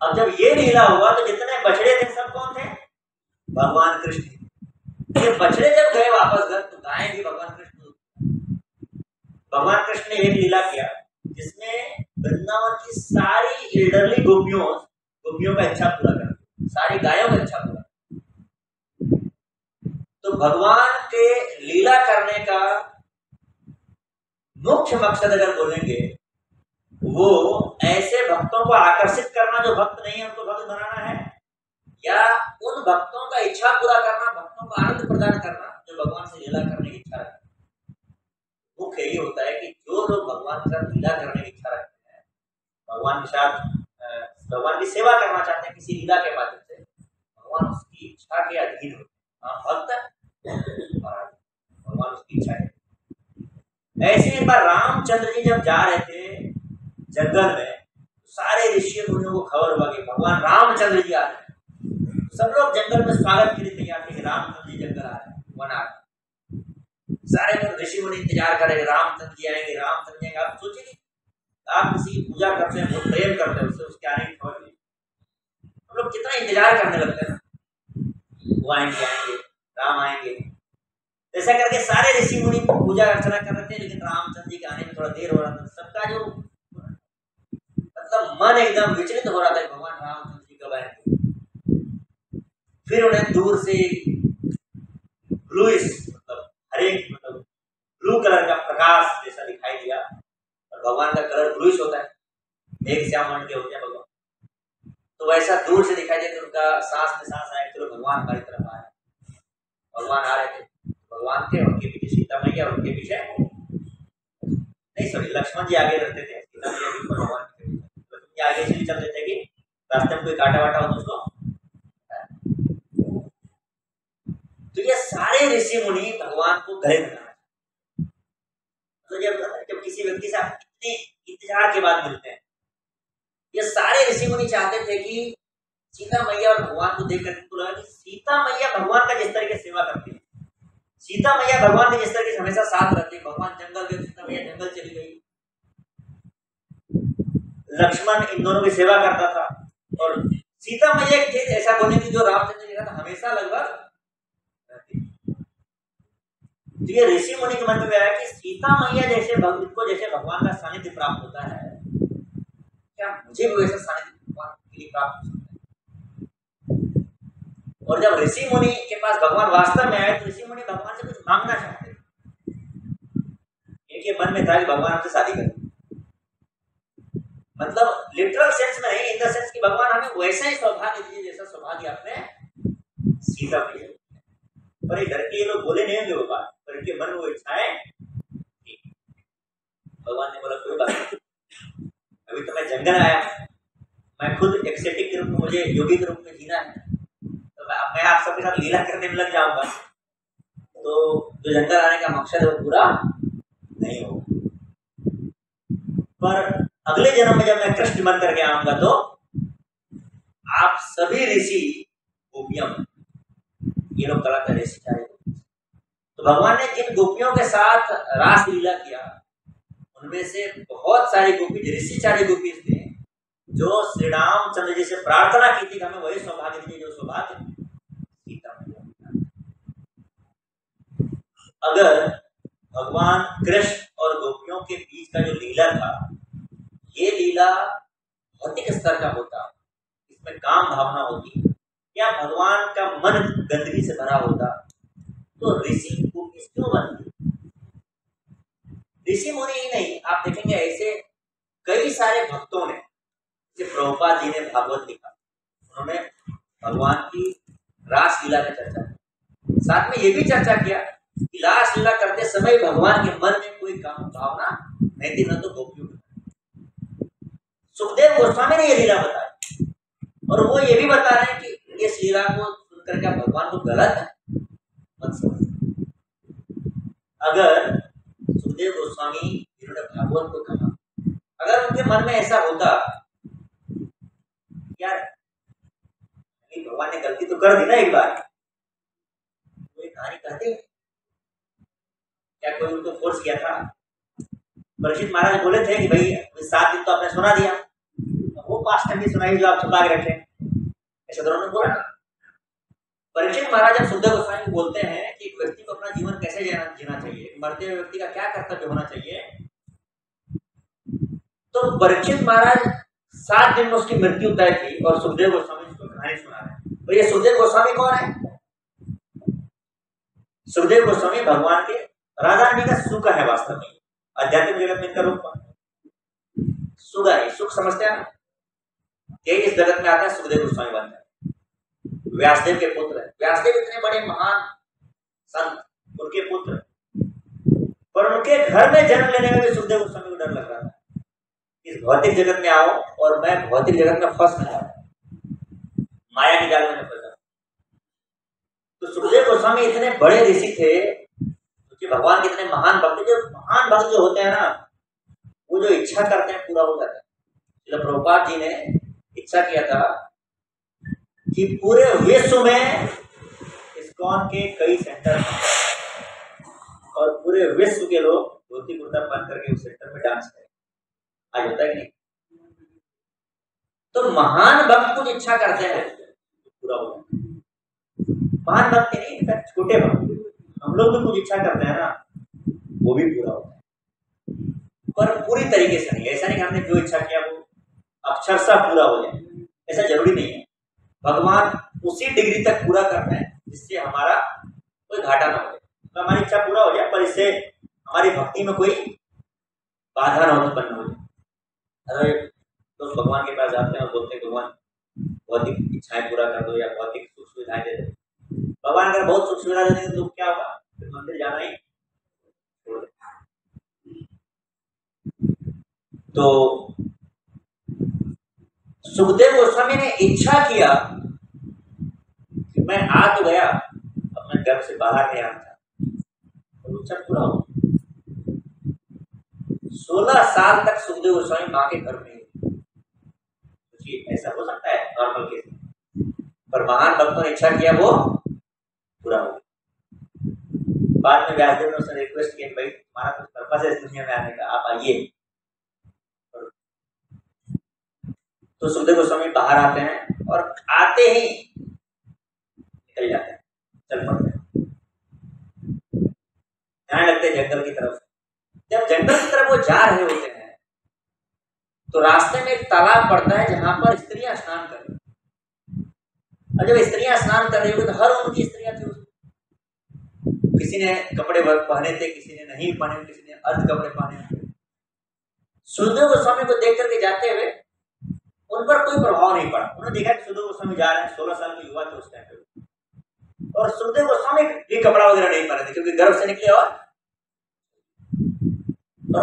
अब जब ये लीला हुआ तो जितने बछड़े थे सब कौन थे, भगवान कृष्ण। ये बछड़े जब गए वापस घर तो गायें भी भगवान कृष्ण। भगवान कृष्ण ने एक लीला किया जिसमें वृंदावन की सारी एल्डरली गोपियों का इच्छा पूरा कर दिया, सारी गायों का इच्छा पूरा। तो भगवान के लीला करने का मुख्य मकसद अगर बोलेंगे वो ऐसे भक्तों को आकर्षित करना जो भक्त नहीं है उनको भक्त बनाना है, या उन भक्तों का इच्छा पूरा करना, भक्तों को आनंद प्रदान करना जो भगवान से लीला करने की इच्छा रखते हैं। मुख्य यही होता है कि जो लोग भगवान के साथ लीला करने की इच्छा रखते हैं, भगवान के साथ भगवान की सेवा करना चाहते हैं किसी लीला के माध्यम से, भगवान उसकी इच्छा के अधीन होते हैं। भक्त भगवान उसकी इच्छा है। ऐसे एक बार रामचंद्र जी जब जा रहे थे जंगल में, सारे ऋषि मुनियों को खबर हुआ कि भगवान रामचंद्र जी आ रहे हैं। सब लोग जंगल में स्वागत के लिए तैयार थे कि रामचंद्र जी जंगल आ रहे हैं, वन आ रहे हैं। सारे ऋषि मुनि इंतजार कर रहे हैं रामचंद्र जी आएंगे, रामचंद्र जी आएंगे। आप सोचिए आप किसी की पूजा करते हैं, बहुत प्रेम करते हैं, उससे उसके आने की खबर नहीं, हम लोग कितना इंतजार करने लगते हैं, वो आएंगे राम आएंगे। ऐसा करके सारे ऋषि मुनि पूजा अर्चना कर रहे थे, लेकिन रामचंद्र जी के आने में थोड़ा देर हो रहा था। सबका जो मतलब मन एकदम विचलित हो रहा था, भगवान रामचंद्र जी कब आएंगे। फिर उन्हें दूर से ब्लूइश मतलब हरे मतलब ब्लू कलर का प्रकाश जैसा दिखाई दिया, और भगवान का कलर ब्लूइश होता है, मेघ श्याम वर्ण के होते हैं भगवान। तो वैसा दूर से दिखाई दिया, तो उनका सांस में सांस आया, चलो भगवान हमारी तरफ आए। भगवान आ रहे थे, भगवान थे, उनके पीछे सीता मैया, उनके पीछे नहीं सॉरी लक्ष्मण जी आगे रहते थे, सीता मैया भी भगवान के पीछे। लक्ष्मण जी आगे इसलिए चलते थे कि रास्ते में कोई काटा वाटा हो तो उसको। तो ये सारे ऋषि मुनि भगवान को गले लगाना, तो जब किसी व्यक्ति से आप इतने इंतजार के बाद मिलते हैं, ये सारे ऋषि मुनि चाहते थे कि सीता मैया और भगवान को देख करके लगा कि सीता मैया भगवान का जिस तरीके सेवा करती है, सीता मैया भगवान के जिस तरीके से हमेशा साथ रहती है, भगवान जंगल गए, सीता मैया जंगल चली गई, लक्ष्मण इन दोनों की सेवा करता था, और सीता मैया एक चीज ऐसा बोलने की जो रामचंद्र जी का था हमेशा लगभग। तो ये ऋषि मुनि के मन में आया कि सीता मैया जैसे को जैसे भगवान का सानिध्य प्राप्त होता है, क्या मुझे भी वैसा सानिध्य भगवान के लिए प्राप्त हो सकता है। और जब ऋषि मुनि के पास भगवान वास्तव में आए तो ऋषि मुनि भगवान से कुछ मांगना चाहते थे। इनके मन में था कि भगवान हमसे शादी करें, मतलब लिटरल सेंस में नहीं, इन द सेंस कि भगवान हमें वैसा ही सौभाग्य दीजिए जैसा सौभाग्य आपने सीता मैया। पर ये घर के ये लोग बोले नहीं होंगे वो बात, पर इनके मन में वो इच्छाएं। भगवान ने बोला कोई बात नहीं, अभी तो मैं जंगल आया, मैं खुद एक्सेटिक के रूप में, मुझे योगी के रूप में जीना है, तो मैं आप सबके साथ लीला करने में लग जाऊंगा तो जो जंगल आने का मकसद है वो पूरा नहीं होगा। पर अगले जन्म में जब मैं कृष्ण बन करके आऊंगा तो आप सभी ऋषि गोपियां, ये लोग कला कर ऋषि चाहे। तो भगवान ने जिन गोपियों के साथ रास लीला किया उनमें से बहुत सारी गोपी ऋषिचारी गोपी थे जो श्री रामचंद्र जी से प्रार्थना की थी कि हमें वही सौभाग्य दीजिए जो सौभाग्य सीता मैया। अगर भगवान कृष्ण और गोपियों के बीच का जो लीला था, ये लीला भौतिक स्तर का होता, इसमें काम भावना होती, या भगवान का मन गंदगी से भरा होता, तो ऋषि गोपी क्यों बनती? ऋषि मुनि ही नहीं, आप देखेंगे ऐसे कई सारे भक्तों ने, जैसे प्रभुपाद जी ने भागवत लिखा, उन्होंने भगवान की रास लीला का चर्चा की, साथ में ये भी चर्चा किया कि रास लीला करते समय भगवान के मन में कोई काम भावना नहीं थी, न तो गोपियों की। सुखदेव गोस्वामी ने ये लीला बताई, और वो ये भी बता रहे हैं कि इस लीला को सुनकर क्या भगवान को गलत मत समझ। अगर सुखदेव गोस्वामी जिन्होंने भागवत को कहा, अगर उनके मन में ऐसा होता यार भगवान ने गलती तो कर दी ना एक बार, वो एक कहानी कहते हैं क्या कोई उनको फोर्स किया था? परीक्षित महाराज बोले थे कि भाई 7 दिन तो आपने सुना दिया, वो 5 ठंडी सुनाई जो आप छुपा के रखे, ऐसा तो उन्होंने बोला। परीक्षित महाराज जब सुखदेव गोस्वामी बोलते हैं कि एक व्यक्ति को अपना जीवन कैसे जीना चाहिए, मरते हुए व्यक्ति का क्या कर्तव्य होना चाहिए, तो परीक्षित महाराज 7 दिन में उसकी मृत्यु तय थी और सुखदेव गोस्वामी उसको कहानी सुना रहे हैं। तो ये सुखदेव गोस्वामी कौन है? सुखदेव गोस्वामी भगवान के राधा रानी का सुख है वास्तव में, आध्यात्मिक जगत में इनका रूप सुख है, सुख समझते हैं ना, यही इस जगत में आते हैं सुखदेव गोस्वामी बनते हैं। व्यासदेव के पुत्र है, व्यासदेव इतने बड़े महान संत, उनके पुत्र, पर उनके घर में जन्म लेने में भी सुखदेव गोस्वामी को डर लग रहा था, इस भौतिक जगत में आओ और मैं भौतिक जगत में फंस न जाऊं, माया के जाल में न फंस जाऊं। तो सुखदेव गोस्वामी इतने बड़े ऋषि थे क्योंकि भगवान के इतने महान भक्त, जो महान भक्त जो होते हैं ना, वो जो इच्छा करते हैं पूरा हो जाता है। जब प्रभुपाद जी ने इच्छा किया था कि पूरे विश्व में इस्कॉन के कई सेंटर और पूरे विश्व के लोग धोती कुर्ता पहन करके उस सेंटर में डांस करें, आज होता है कि नहीं? तो महान भक्त कुछ इच्छा करते हैं पूरा हो जाता है। महान भक्त नहीं, इनफैक्ट छोटे भक्त, हम लोग भी कुछ इच्छा करते हैं ना, वो भी पूरा होता है, पर पूरी तरीके से नहीं। ऐसा नहीं कि हमने जो इच्छा किया वो अक्षरशः पूरा हो जाए, ऐसा जरूरी नहीं है। भगवान उसी डिग्री तक पूरा करते हैं जिससे हमारा कोई घाटा ना हो, तो हमारी इच्छा पूरा हो जाए, पर इससे हमारी भक्ति में कोई बाधा ना उत्पन्न हो जाए। अगर लोग भगवान के पास जाते हैं और बोलते हैं भगवान भौतिक इच्छाएं पूरा कर दो या भौतिक सुख सुविधाएं दे दो, भगवान अगर बहुत सुख सुविधा दे देंगे तो क्या होगा? फिर मंदिर जाना ही छोड़ देंगे। तो सुखदेव गोस्वामी ने इच्छा किया कि मैं आ तो गया, अपने घर से बाहर नहीं आता, और इच्छा पूरा हो। 16 साल तक सुखदेव गोस्वामी माँ के घर में, ऐसा हो सकता है नॉर्मल केस में, पर महान भक्तों ने इच्छा किया वो पूरा हो। बाद में व्यासदेव ने उसने रिक्वेस्ट किया भाई तुम्हारा कुछ पर्पस है इस दुनिया में आने का, आप आइए। तो सुखदेव गोस्वामी बाहर आते हैं और आते ही निकल जाते हैं, चल पड़ते हैं, जाने लगते हैं जंगल की तरफ। जब जंगल की तरफ वो जा रहे होते हैं तो रास्ते में एक तालाब पड़ता है जहां पर स्त्रियां स्नान कर रही, और जब स्त्रियां स्नान कर रही होगी तो हर उनकी स्त्रियां थी, किसी ने कपड़े पहने थे, किसी ने नहीं पहने, किसी ने अर्ध कपड़े पहने। सुखदेव गोस्वामी को देख करके जाते हुए उन पर कोई प्रभाव नहीं पड़ा। उन्होंने देखा कि सुखदेव गोस्वामी जा रहे हैं, 16 साल के युवा थे उस टाइम पे, और सुखदेव गोस्वामी भी कपड़ा वगैरह नहीं पहने थे क्योंकि गर्भ से निकले, और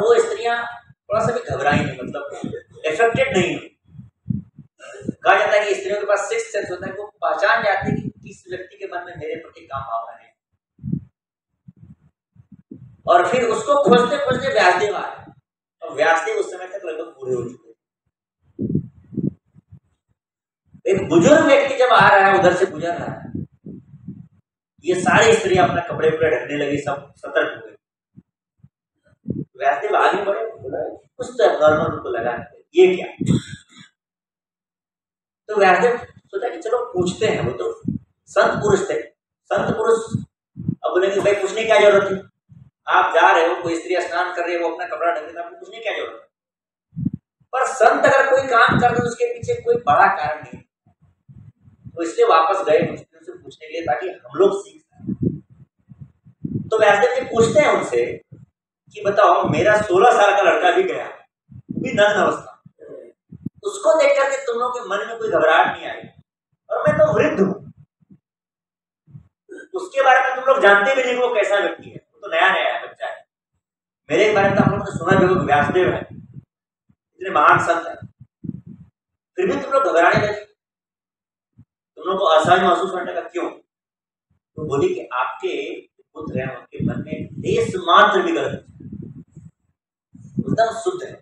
वो स्त्रियां थोड़ा सा भी घबराई नहीं, मतलब इफेक्टेड नहीं हुई। कहा जाता है कि स्त्रियों के पास सिक्स्थ सेंस होता है, वो पहचान जाती है कि किस व्यक्ति के मन में मेरे प्रति काम भावना है, और फिर उसको खोजते खोजते व्यासदेव आए, और व्यासदेव उस समय तक लगभग पूरे हो चुके। एक बुजुर्ग व्यक्ति जब आ रहा है, उधर से गुजर रहा है, ये सारी स्त्रियां अपना कपड़े पूरे ढकने लगी, सब सतर्क हो गई। व्यासदेव आगे बढ़े, कुछ तो नॉर्मल उनको लगा ये क्या। तो व्यासदेव सोचा कि चलो पूछते हैं, वो तो संत पुरुष थे, संत पुरुष अब बोले कि भाई पूछने क्या जरूरत है, आप जा रहे हो, कोई स्त्री स्नान कर रही है, वो अपना कपड़ा ढक देता, आपको पूछने क्या जरूरत है। पर संत अगर कोई काम कर दे उसके पीछे कोई बड़ा कारण नहीं, तो इसलिए वापस गए उनसे पूछने के लिए ताकि हम लोग सीख सकें। तो व्यासदेव जी पूछते हैं उनसे कि बताओ मेरा 16 साल का लड़का भी गया, वो भी नग्न अवस्था, उसको देख करके तुम लोग के मन में कोई घबराहट नहीं आई, और मैं तो वृद्ध हूं, उसके बारे में तुम लोग जानते भी नहीं वो कैसा व्यक्ति है, वो तो नया नया है, बच्चा है। मेरे बारे में तो हम लोग ने सुना भी होगा, व्यासदेव है, इतने महान संत है, फिर भी तुम लोग घबराने लगे, तुम लोग को असहज महसूस होने का क्यों? तो बोली कि आपके पुत्र हैं, उनके मन में लेस मात्र भी गलत एकदम शुद्ध है,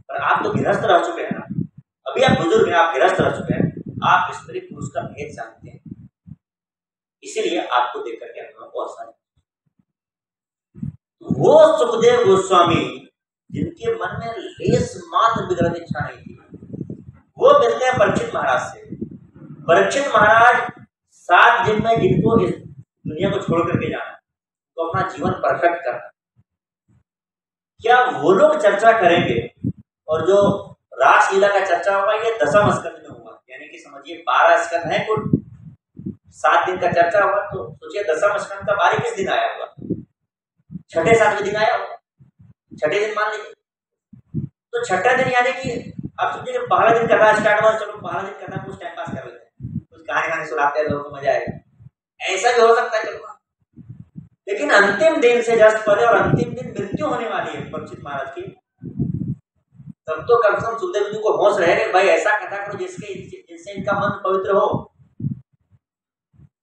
पर आप तो गृहस्थ रह चुके हैं ना, अभी आप बुजुर्ग हैं, आप गृहस्थ रह चुके हैं, आप स्त्री पुरुष का भेद जानते हैं, इसीलिए आपको देख करके हम लोगों को असहज। वो सुखदेव गोस्वामी जिनके मन में लेस मात्र भी गलत इच्छा नहीं थी, वो मिलते हैं परीक्षित महाराज से। परीक्षित महाराज 7 दिन में जिनको इस दुनिया को छोड़ करके जाना है, तो अपना जीवन परफेक्ट करना, क्या वो लोग चर्चा करेंगे? और जो रासलीला का चर्चा होगा ये दशम स्कंद में होगा, यानी कि समझिए 12 स्कंद है कुल, 7 दिन का चर्चा होगा, तो सोचिए दशम स्कंद का 12 किस दिन आया होगा? छठे 7वें दिन आया होगा, छठे दिन मान लीजिए। तो छठा दिन यानी कि आप समझिए पहला दिन कथा स्टार्ट हुआ, चलो पहला दिन कथा कुछ टाइम पास कर लेते हैं, कुछ कहानी कहानी सुनाते हैं, लोगों को मजा आएगा, ऐसा भी हो सकता है चलो। लेकिन अंतिम दिन से जस्ट पहले और अंतिम दिन मृत्यु होने वाली है परीक्षित महाराज की, तब तो कम से कम सुखदेव जी को होश रहे भाई ऐसा कथा करो जिससे इनका मन पवित्र हो।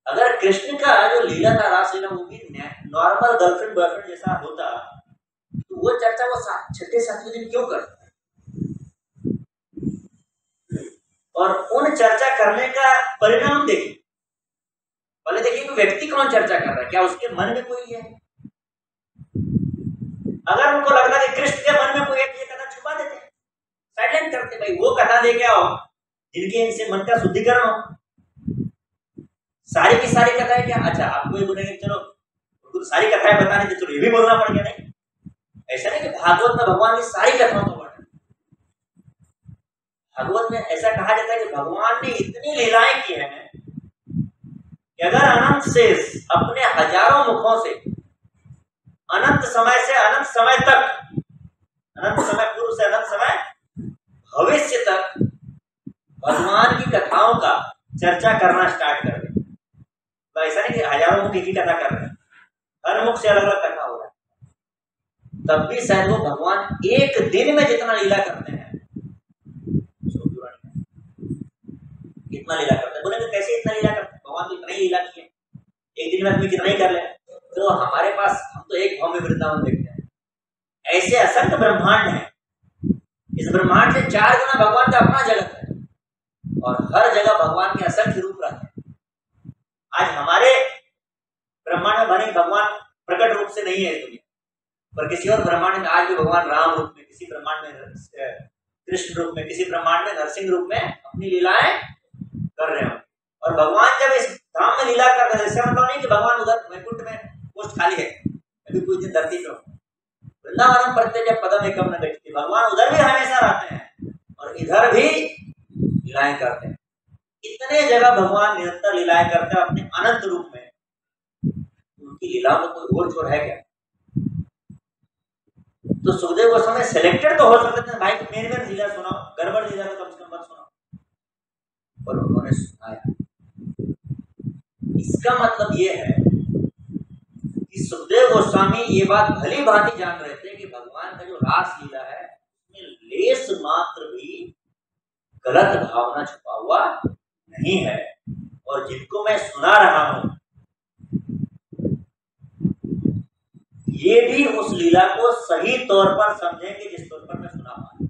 अगर कृष्ण का जो लीला था रासलीला वो भी नॉर्मल गर्लफ्रेंड बॉयफ्रेंड जैसा होता, तो वो चर्चा वो छठे 7वें दिन क्यों करता? और उन चर्चा करने का परिणाम देखिए, पहले देखिए कि व्यक्ति कौन चर्चा कर रहा है, क्या उसके मन में कोई है? अगर उनको लगता है कि कृष्ण के मन में कोई है, ये कथा छुपा देते, साइलेंट करते, भाई वो कथा लेके आओ जिनके इनसे मन का शुद्धिकरण हो। सारी की सारी कथाएं क्या? अच्छा आपको ये बोलेंगे चलो उनको सारी कथाएं बताने थे, चलो ये भी बोलना पड़ गया। नहीं, ऐसा नहीं कि भागवत में भगवान की सारी कथाओं को वर्णन, भागवत में ऐसा कहा जाता है कि भगवान ने इतनी लीलाएं की हैं कि अगर अनंत शेष अपने हजारों मुखों से अनंत समय से अनंत समय तक, अनंत समय पूर्व से अनंत समय भविष्य तक भगवान की कथाओं का चर्चा करना स्टार्ट कर दे, तो ऐसा नहीं कि हजारों मुख एक ही कथा कर रहे हैं, हर मुख से अलग अलग कथा हो रहा है, तब भी शायद वो भगवान एक दिन में जितना लीला करते हैं, कितना लीला करते हैं, बोलेंगे कैसे इतना लीला करते हैं? भगवान तो इतना ही लीला किए, एक दिन में आदमी कितना ही कर ले। तो हमारे पास हम तो एक भाव में वृंदावन देखते हैं, ऐसे असंख्य ब्रह्मांड है, इस ब्रह्मांड से 4 गुना भगवान का अपना जगत है, और हर जगह भगवान के असंख्य रूप रहते हैं। आज हमारे ब्रह्मांड में भले भगवान प्रकट रूप से नहीं है इस दुनिया पर, किसी और ब्रह्मांड में आज भी भगवान राम रूप में, किसी ब्रह्मांड में कृष्ण रूप में, किसी ब्रह्मांड में नरसिंह रूप में अपनी लीलाएं कर रहे हो। और भगवान जब इस धाम में लीला कर रहे हैं, इसका मतलब नहीं कि भगवान उधर वैकुंठ में पोस्ट खाली है, अभी कुछ दिन धरती पे वृंदावन प्रत्येक जब पदम एकम न देखती, भगवान उधर भी हमेशा रहते हैं और इधर भी लीलाएं करते हैं। इतने जगह भगवान निरंतर लीलाएं करते हैं अपने अनंत रूप में, उनकी लीलाओं में कोई और छोर है क्या? तो सुखदेव गोस्वामी सिलेक्टेड तो हो सकते थे, भाई मेरे लीला सुनाओ, गड़बड़ लीला तो कम से कम मत सुनाओ, पर उन्होंने सुनाया। इसका मतलब ये है कि सुखदेव गोस्वामी ये बात भली भांति जान रहे थे कि भगवान का जो रास लीला है उसमें लेस मात्र भी गलत भावना छुपा हुआ नहीं है, और जिनको मैं सुना रहा हूं ये भी उस लीला को सही तौर पर समझेंगे जिस तौर पर मैं सुना पाऊं,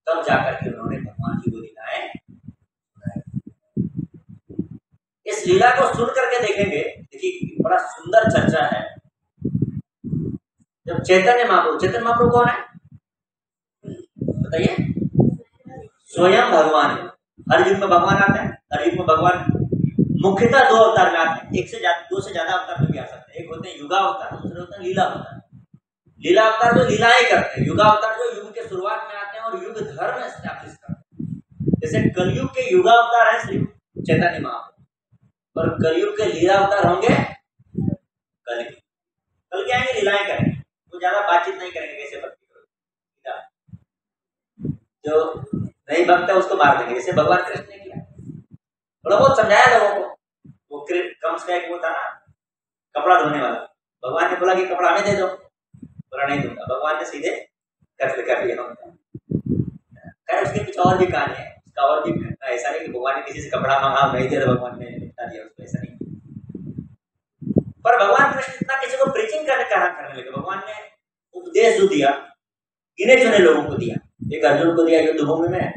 तब जाकर के उन्होंने भगवान की वो लीलाएं। इस लीला को सुन करके देखेंगे, देखिए बड़ा सुंदर चर्चा है। जब चैतन्य महाप्रभु कौन है बताइए? स्वयं भगवान है। हर युग में भगवान आते हैं, हर युग में भगवान मुख्यतः 2 अवतार में आते हैं, 1 से ज्यादा 2 से ज्यादा अवतार में भी आ सकते हैं। एक होते हैं युगा अवतार, दूसरे होते हैं लीला अवतार। लीला अवतार जो लीलाएं करते हैं, युगा अवतार जो युग के शुरुआत में आते हैं और युग धर्म स्टैब्लिश करते हैं। जैसे कलयुग के युगा अवतार है श्री चैतन्य महाप्रभु, और कलयुग के लीला अवतार होंगे कल क्या आएंगे, लीलाएं करेंगे। वो ज्यादा बातचीत नहीं करेंगे कैसे भक्ति करो, जो नहीं भक्त है उसको मार देंगे, जैसे भगवान कृष्ण ने किया। थोड़ा बहुत समझाया लोगों को, वो कंस का एक वो था ना कपड़ा धोने वाला, भगवान ने बोला कि कपड़ा हमें दे दो, बोला नहीं दूंगा, भगवान ने सीधे कत्ल कर लिया। खैर उसके कुछ और भी कहानी है, उसका और भी ऐसा नहीं कि भगवान ने किसी से कपड़ा मांगा नहीं दिया तो भगवान ने निपटा दिया उसको, ऐसा नहीं। पर भगवान कृष्ण इतना किसी को प्रीचिंग करने लगे, भगवान ने उपदेश जो दिया गिने चुने लोगों को दिया। एक अर्जुन को दिया युद्ध भूमि में,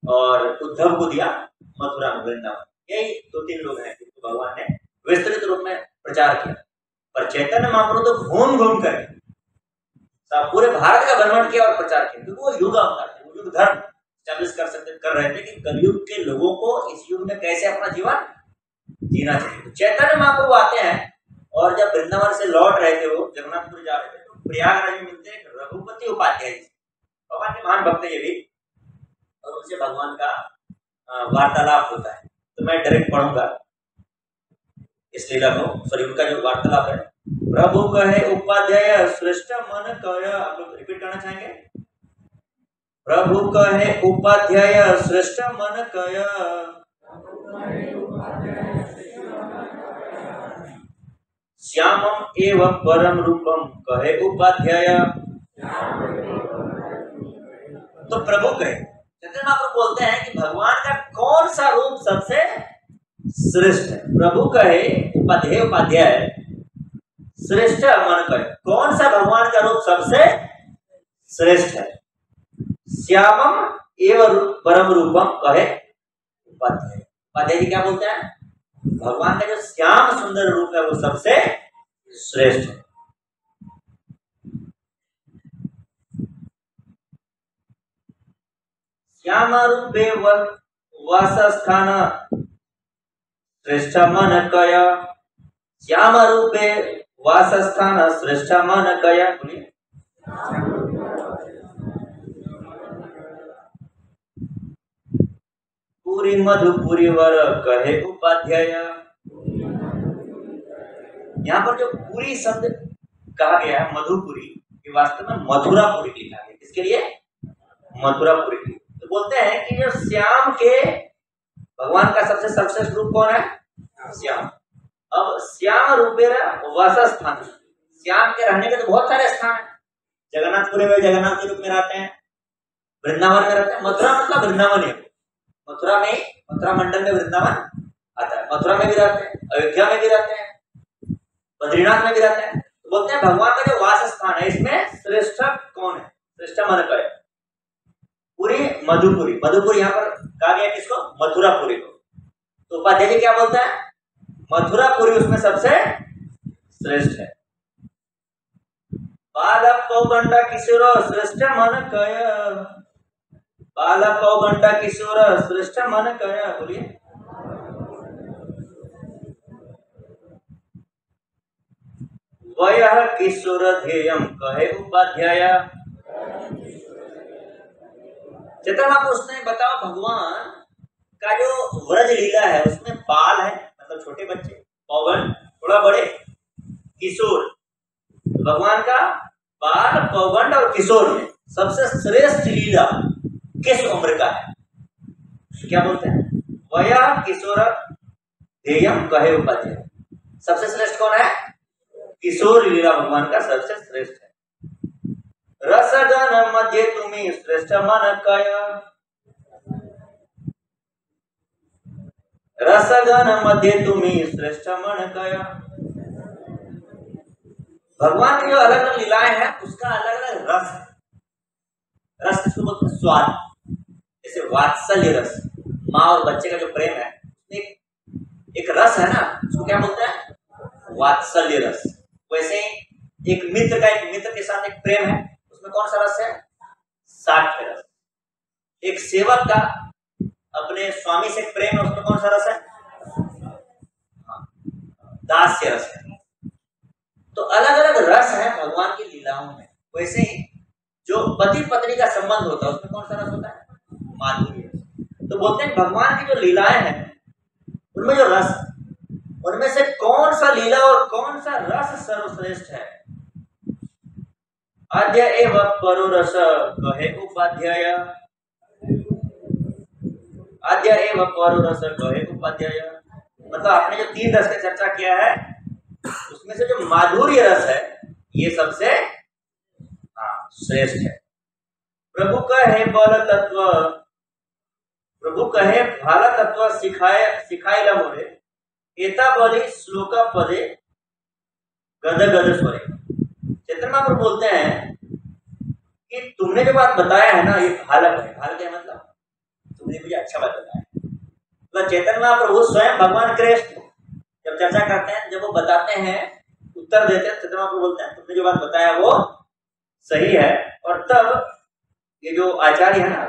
और उद्धव को दिया मथुरा में वृंदावन, यही 2-3 लोग हैं जिनको भगवान ने विस्तृत रूप में प्रचार किया। पर चैतन्य महाप्रभु तो घूम घूम कर पूरे भारत का भ्रमण किया और प्रचार किया, क्योंकि वो युग अवतार थे, वो युग धर्म एस्टैब्लिश कर रहे थे कि कलयुग के लोगों को इस युग में कैसे अपना जीवन जीना चाहिए। तो चैतन्य महाप्रभु आते हैं और जब वृंदावन से लौट रहे थे, वो जगन्नाथपुर जा रहे थे, तो प्रयागराज में मिलते हैं रघुपति उपाध्याय जी, भगवान के महान भक्त है ये भी, और उनसे भगवान का वार्तालाप होता है। तो मैं डायरेक्ट पढ़ूंगा इस लीला को, सॉरी उनका जो वार्तालाप है। प्रभु कहे उपाध्याय श्रेष्ठ मन कय, आप लोग रिपीट करना चाहेंगे। प्रभु कहे उपाध्याय श्रेष्ठ मन कय, श्यामम एवं परम रूपम कहे उपाध्याय। तो प्रभु कहे, चैतन्य महाप्रभु बोलते हैं कि भगवान का कौन सा रूप सबसे श्रेष्ठ है। प्रभु कहे उपाध्याय श्रेष्ठ मन कहे, कौन सा भगवान का रूप सबसे श्रेष्ठ है। श्यामम एवं परम रूपम कहे उपाध्याय। उपाध्याय जी क्या बोलते हैं, भगवान का जो श्याम सुंदर रूप है वो सबसे श्रेष्ठ है। श्याम रूपे वासस्थान श्रेष्ठ मन कय, श्याम रूपे वासस्थान श्रेष्ठ मन कय। बोलिए, पूरी मधुपुरी वर कहे उपाध्याय। यहाँ पर जो पूरी शब्द कहा गया है मधुपुरी, ये वास्तव में मथुरापुरी लिखा है। किसके लिए, मथुरापुरी के लिए। तो बोलते हैं कि जो श्याम के भगवान का सबसे सर्वश्रेष्ठ रूप कौन है, श्याम। अब श्याम रूपेरा वासस्थान, श्याम के रहने के तो बहुत सारे स्थान हैं। जगन्नाथपुरी में जगन्नाथ के रूप में रहते हैं, वृंदावन में रहते हैं। मथुरा मतलब वृंदावन है, मथुरा में, मथुरा मंडल में वृंदावन आता है। मथुरा में भी रहते हैं, अयोध्या में भी रहते हैं, बद्रीनाथ में भी रहते हैं। तो बोलते हैं भगवान का जो वास स्थान है इसमें श्रेष्ठ कौन है, श्रेष्ठ मन करे। पूरी मधुपुरी, मधुपुरी यहाँ पर कहा गया किसको, मथुरापुरी को। तो उपाध्याय जी क्या बोलते हैं, मथुरापुरी उसमें सबसे श्रेष्ठ है। बालक पौगंडा किशोर श्रेष्ठ मन कय, बालक पौगंडा किशोर श्रेष्ठ मन कय। बोलिए, वयः किशोर ध्येयम कहे उपाध्याय। चैतन्य महाप्रभु ने बताओ भगवान का जो व्रज लीला है उसमें बाल है, मतलब छोटे बच्चे, पौगंड थोड़ा बड़े, किशोर। भगवान का बाल, पौगंड और किशोर में सबसे श्रेष्ठ लीला किस उम्र का है, क्या बोलते हैं, वयः किशोर ध्येयम कहे उपाध्याय। सबसे श्रेष्ठ कौन है, किशोर लीला भगवान का सबसे श्रेष्ठ है। रसगन मध्य तुम्हें श्रेष्ठ मन कय, रसगन मध्य तुम्हें श्रेष्ठ मन कय। भगवान की जो अलग अलग लीलाएं हैं उसका अलग अलग रस है। रस किसको बोलते हैं, स्वाद। जैसे वात्सल्य रस, माँ और बच्चे का जो प्रेम है उसमें एक रस है ना, उसको क्या बोलते हैं, वात्सल्य रस। वैसे ही एक मित्र का एक मित्र के साथ एक प्रेम है, उसमें कौन सा रस है, साख्य रस। एक सेवक का अपने स्वामी से प्रेम है, उसमें कौन सा रस है, दास्य रस है। तो अलग अलग रस है भगवान की लीलाओं में। वैसे ही जो पति पत्नी का संबंध होता है उसमें कौन सा रस होता है, माधुर्य रस। तो बोलते हैं भगवान की जो लीलाएं हैं उनमें जो रस, उनमें से कौन सा लीला और कौन सा रस सर्वश्रेष्ठ है। आद्य एव परो रस कहे उपाध्याय, आद्य एव परो रस कहे उपाध्याय। मतलब आपने जो तीन रस की चर्चा किया है उसमें से जो माधुर्य रस है ये सबसे श्रेष्ठ है। प्रभु कहे बल तत्व, प्रभु कहे भाला तत्व सिखाए मोरे, एता बलि श्लोक पदे गद गद स्वरे। चैतन्य महाप्रभु बोलते हैं कि तुमने जो बात बताया है ना ये भालक है। भालक है मतलब तुमने मुझे अच्छा बात बताया। मतलब चैतन्य महाप्रभु स्वयं भगवान कृष्ण जब चर्चा करते हैं, जब वो बताते हैं, उत्तर देते हैं, चैतन्य महाप्रभु बोलते हैं तुमने जो बात बताया वो सही है। और तब ये जो आचार्य है ना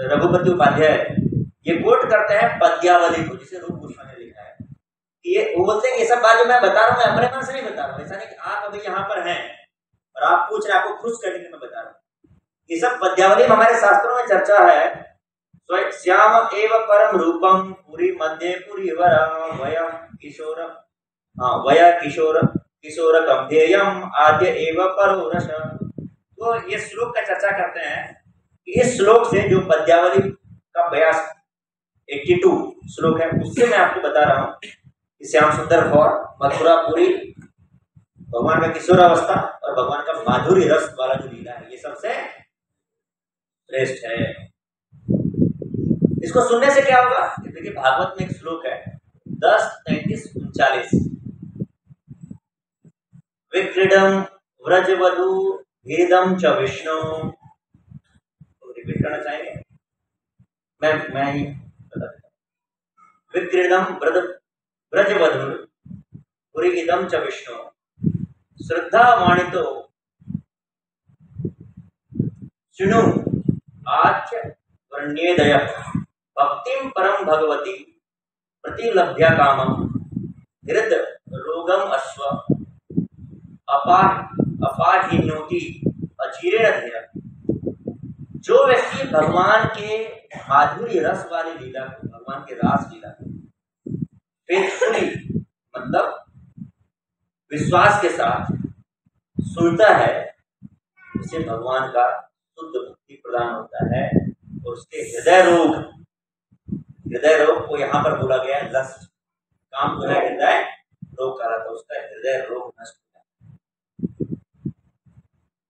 रघुपति उपाध्याय, ये कोट करते हैं पद्यावली को, जिसे रूप गोस्वामी ने लिखा है। ये वो बोलते हैं ये सब बात जो मैं बता रहा हूँ मैं अपने मन से नहीं बता रहा हूँ, ऐसा नहीं कि आप अभी यहाँ पर हैं और आप पूछ रहे, आपको खुश करने के लिए मैं बता रहा हूँ। ये सब पद्यावली में हमारे शास्त्रों में चर्चा है। श्याम एव परम रूपम पुरी मध्य पुरी वर वयम किशोर वय किशोर किशोर गंभेयम आद्य एव परो रस। तो ये श्लोक का चर्चा करते हैं कि इस श्लोक से जो पद्यावली का बयास 82 श्लोक है उससे मैं आपको बता रहा हूँ कि श्याम सुंदर और मथुरापुरी, भगवान का किशोर अवस्था और भगवान का माधुर्य रस वाला जो लीला है ये सबसे श्रेष्ठ है। इसको सुनने से क्या होगा? देखिए भागवत में एक श्लोक है 10, 33, 39, विक्रीडम व्रजवधु भेदम च विष्णु। तो रिपीट करना चाहेंगे? मैं ही बता देता हूं। विक्रीडम व्रजवधु पुरीदम च विष्णु श्रद्धा वाणितो शृणु आच्य वर्ण्येदय भक्तिम परम भगवती प्रतिलभ्य कामम हृद रोगम अश्व अपाहिन्योति अजीरेण धीर। जो व्यक्ति भगवान के माधुर्य रस वाली लीला को, भगवान के रास लीला को फेथफुली मतलब विश्वास के साथ सुनता है, उसे भगवान का शुद्ध भक्ति प्रदान होता है और उसके हृदय रोग को यहाँ पर बोला गया है लस्ट, काम जो है हृदय रोग का रहा था, उसका हृदय रोग नष्ट हो जाता।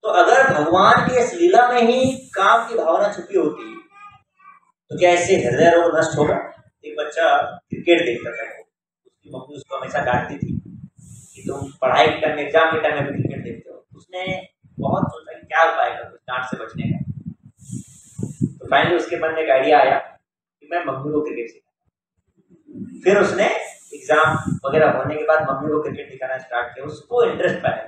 तो अगर भगवान की इस लीला में ही काम की भावना छुपी होती तो क्या इससे हृदय रोग नष्ट होगा? एक बच्चा क्रिकेट देखता था, उसकी मम्मी उसको हमेशा डांटती थी कि तुम पढ़ाई के टाइम, एग्जाम के टाइम में भी क्रिकेट देखते हो। उसने बहुत सोचा कि क्या उपाय करूं डांट से बचने का। तो फाइनली उसके मन में एक आइडिया आया कि मैं मम्मी को क्रिकेट सिखाऊं। फिर उसने एग्जाम वगैरह होने के बाद मम्मी को क्रिकेट सिखाना स्टार्ट किया। उसको इंटरेस्ट पाया,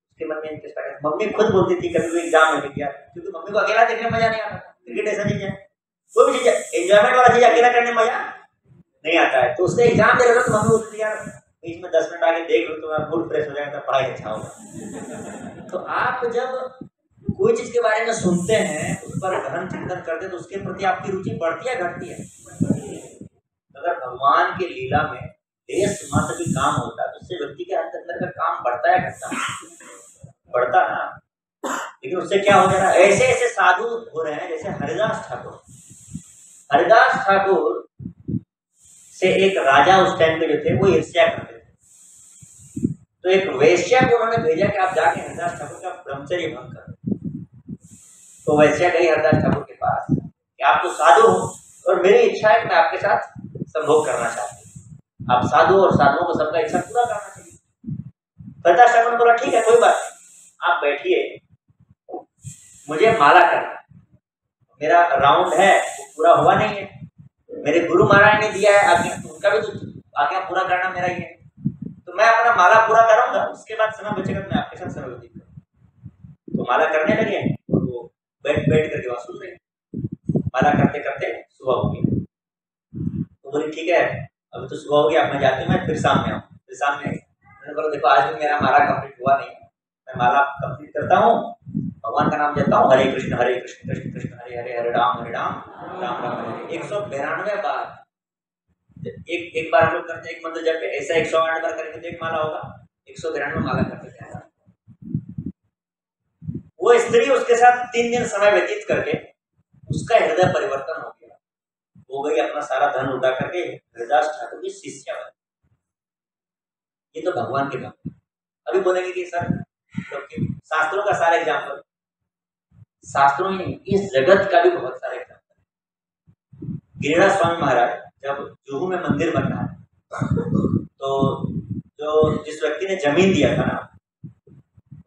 उसके मन में इंटरेस्ट आया। मम्मी खुद बोलती थी कभी भी एग्जाम में गया, क्योंकि मम्मी को अकेला देखने में मजा नहीं आता। क्रिकेट ऐसा चीज है, कोई भी चीज एंजॉयमेंट वाला चीज अकेला करने में मजा नहीं आता है। तो उसने एग्जाम दे रहा था तो मम्मी बोलती थी यार बीच में 10 मिनट आगे देख लो तो मूड फ्रेश हो जाएगा, तो पढ़ाई अच्छा होगा। तो आप जब कोई चीज के बारे में सुनते हैं, उस पर गहन चिंतन करते हैं, तो उसके प्रति आपकी रुचि बढ़ती है घटती है? अगर भगवान की लीला में देश मात्र भी काम होता है तो उससे व्यक्ति के अंदर का काम बढ़ता है घटता है? बढ़ता है ना। लेकिन उससे क्या हो जा रहा है? ऐसे ऐसे साधु हो रहे हैं जैसे हरिदास ठाकुर। हरिदास ठाकुर से एक राजा उस टाइम पे जो थे वो ईर्ष्या करते थे। तो एक वैश्या को उन्होंने भेजा कि आप जाके हरिदास ठाकुर का ब्रह्मचर्य भंग करो। तो वैश्या गई हरिदास ठाकुर के पास कि आप तो साधु हो और मेरी इच्छा है कि मैं आपके साथ संभोग करना चाहती हूँ। आप साधु और साधुओं को सबका इच्छा पूरा करना चाहिए। हरिदास ठाकुर ने बोला ठीक है कोई बात नहीं, आप बैठिए, मुझे माला करना, मेरा राउंड है वो पूरा हुआ नहीं है, मेरे गुरु महाराज ने दिया है आज्ञा, तो उनका भी तो आज्ञा पूरा करना मेरा ही है। तो मैं अपना माला पूरा करूंगा, उसके बाद समय बचेगा तो मैं आपके साथ समय व्यतीत करूंगा। तो माला करने लगे और वो बैठ करके वहां सुन रहे। माला करते करते सुबह हो गई। तो बोली ठीक है अभी तो सुबह हो गया, अब मैं जाती हूँ, मैं फिर सामने आऊँ। फिर सामने मैंने बोला देखो आज भी मेरा माला कंप्लीट हुआ नहीं, मैं माला कंप्लीट करता हूँ, भगवान का नाम जपता हूँ, हरे कृष्ण कृष्ण कृष्ण हरे हरे, हरे राम राम राम हरे। 192 बार एक बार हम लोग करते एक मंत्र जब ऐसा 108 बार करेंगे तो एक माला होगा, 192 माला करते थे। वो स्त्री उसके साथ 3 दिन समय व्यतीत करके उसका हृदय परिवर्तन हो गया, हो गई अपना सारा धन उड़ा करके हरिदास ठाकुर की शिष्या बनी। ये तो भगवान के भक्त। अभी बोलेंगे कि सर क्योंकि शास्त्रों का सारा एग्जाम्पल, शास्त्रों ही नहीं इस जगत का भी बहुत सारे एग्जाम्पल। गिरिराज स्वामी महाराज जब जुहू में मंदिर बन रहा है तो जो जिस व्यक्ति ने जमीन दिया था ना,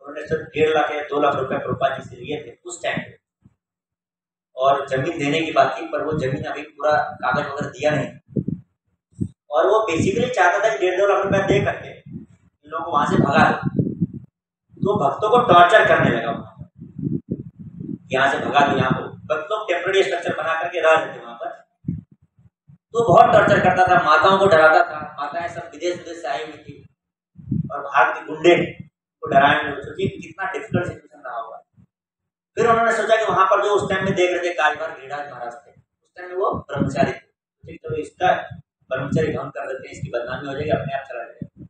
उन्होंने सिर्फ 1.5 लाख या 2 लाख रुपए प्रभुपाद जी से लिए थे उस टाइम पे, और जमीन देने की बात थी, पर वो जमीन अभी पूरा कागज वगैरह दिया नहीं, और वो बेसिकली चाहता था कि 1.5-2 लाख रुपया दे करके इन लोगों को वहां से भगा दो। तो भक्तों को टॉर्चर करने लगा। यहाँ से भगा दो, यहाँ पर बट लोग टेम्पररी स्ट्रक्चर बना करके रह लेते वहां पर। तो बहुत टॉर्चर करता था, माताओं को डराता था, माताएं सब विदेश विदेश से आई हुई थी और भारत के गुंडे को डराने में सोचिए कितना डिफिकल्ट सिचुएशन रहा होगा। फिर उन्होंने सोचा कि वहां पर जो उस टाइम में देख रहे थे कारभार गिरिराज महाराज थे, उस टाइम में वो ब्रह्मचारी थे, तो इसका ब्रह्मचारी भंग कर देते हैं, इसकी बदनामी हो जाएगी, अपने आप चला जाएगा।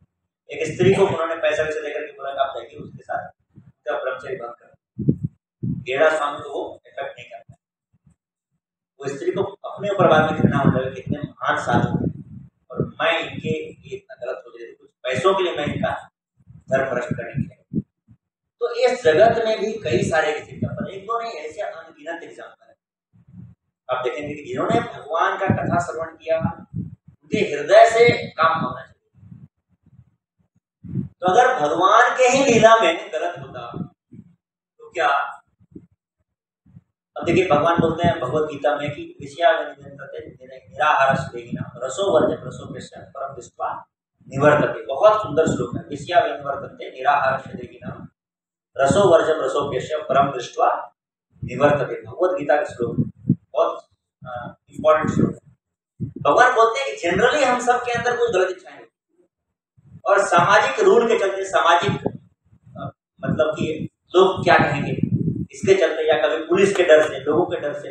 एक स्त्री को उन्होंने पैसा वैसे देकर के बोला आप जाइए उसके साथ, उसका ब्रह्मचारी भंग कर। गिरिराज स्वामी को वो इफेक्ट नहीं करता, वो स्त्री को अपने ऊपर बाद में घृणा होने लगा, कितने महान साधु हैं और मैं इनके लिए इतना गलत हो जाए, कुछ पैसों के लिए मैं इनका धर्म भ्रष्ट करने के लिए। तो इस जगत में भी कई सारे एग्जाम्पल, एक दो नहीं ऐसे अनगिनत एग्जाम्पल है। आप देखेंगे कि जिन्होंने भगवान का कथा श्रवण किया उनके हृदय से काम होना चाहिए। तो अगर भगवान के ही लीला में गलत होता तो क्या, अब देखिए भगवान बोलते हैं भगवत गीता में कि रसो वर्जन रसो परम दृष्ट्वा निवर्तते, बहुत सुंदर श्लोक है। विषया निवर्तन्ते निराहारस्य देहिनां रसो वर्जम रसोप्यस्य परम दृष्ट्वा निवर्तते, भगवत गीता का श्लोक, बहुत इंपॉर्टेंट श्लोक है। भगवान बोलते हैं कि जनरली हम सब के अंदर कुछ गलत इच्छाएं होती और सामाजिक रूल के चलते, सामाजिक मतलब कि लोग क्या कहेंगे इसके चलते, या कभी पुलिस के डर से, लोगों के डर से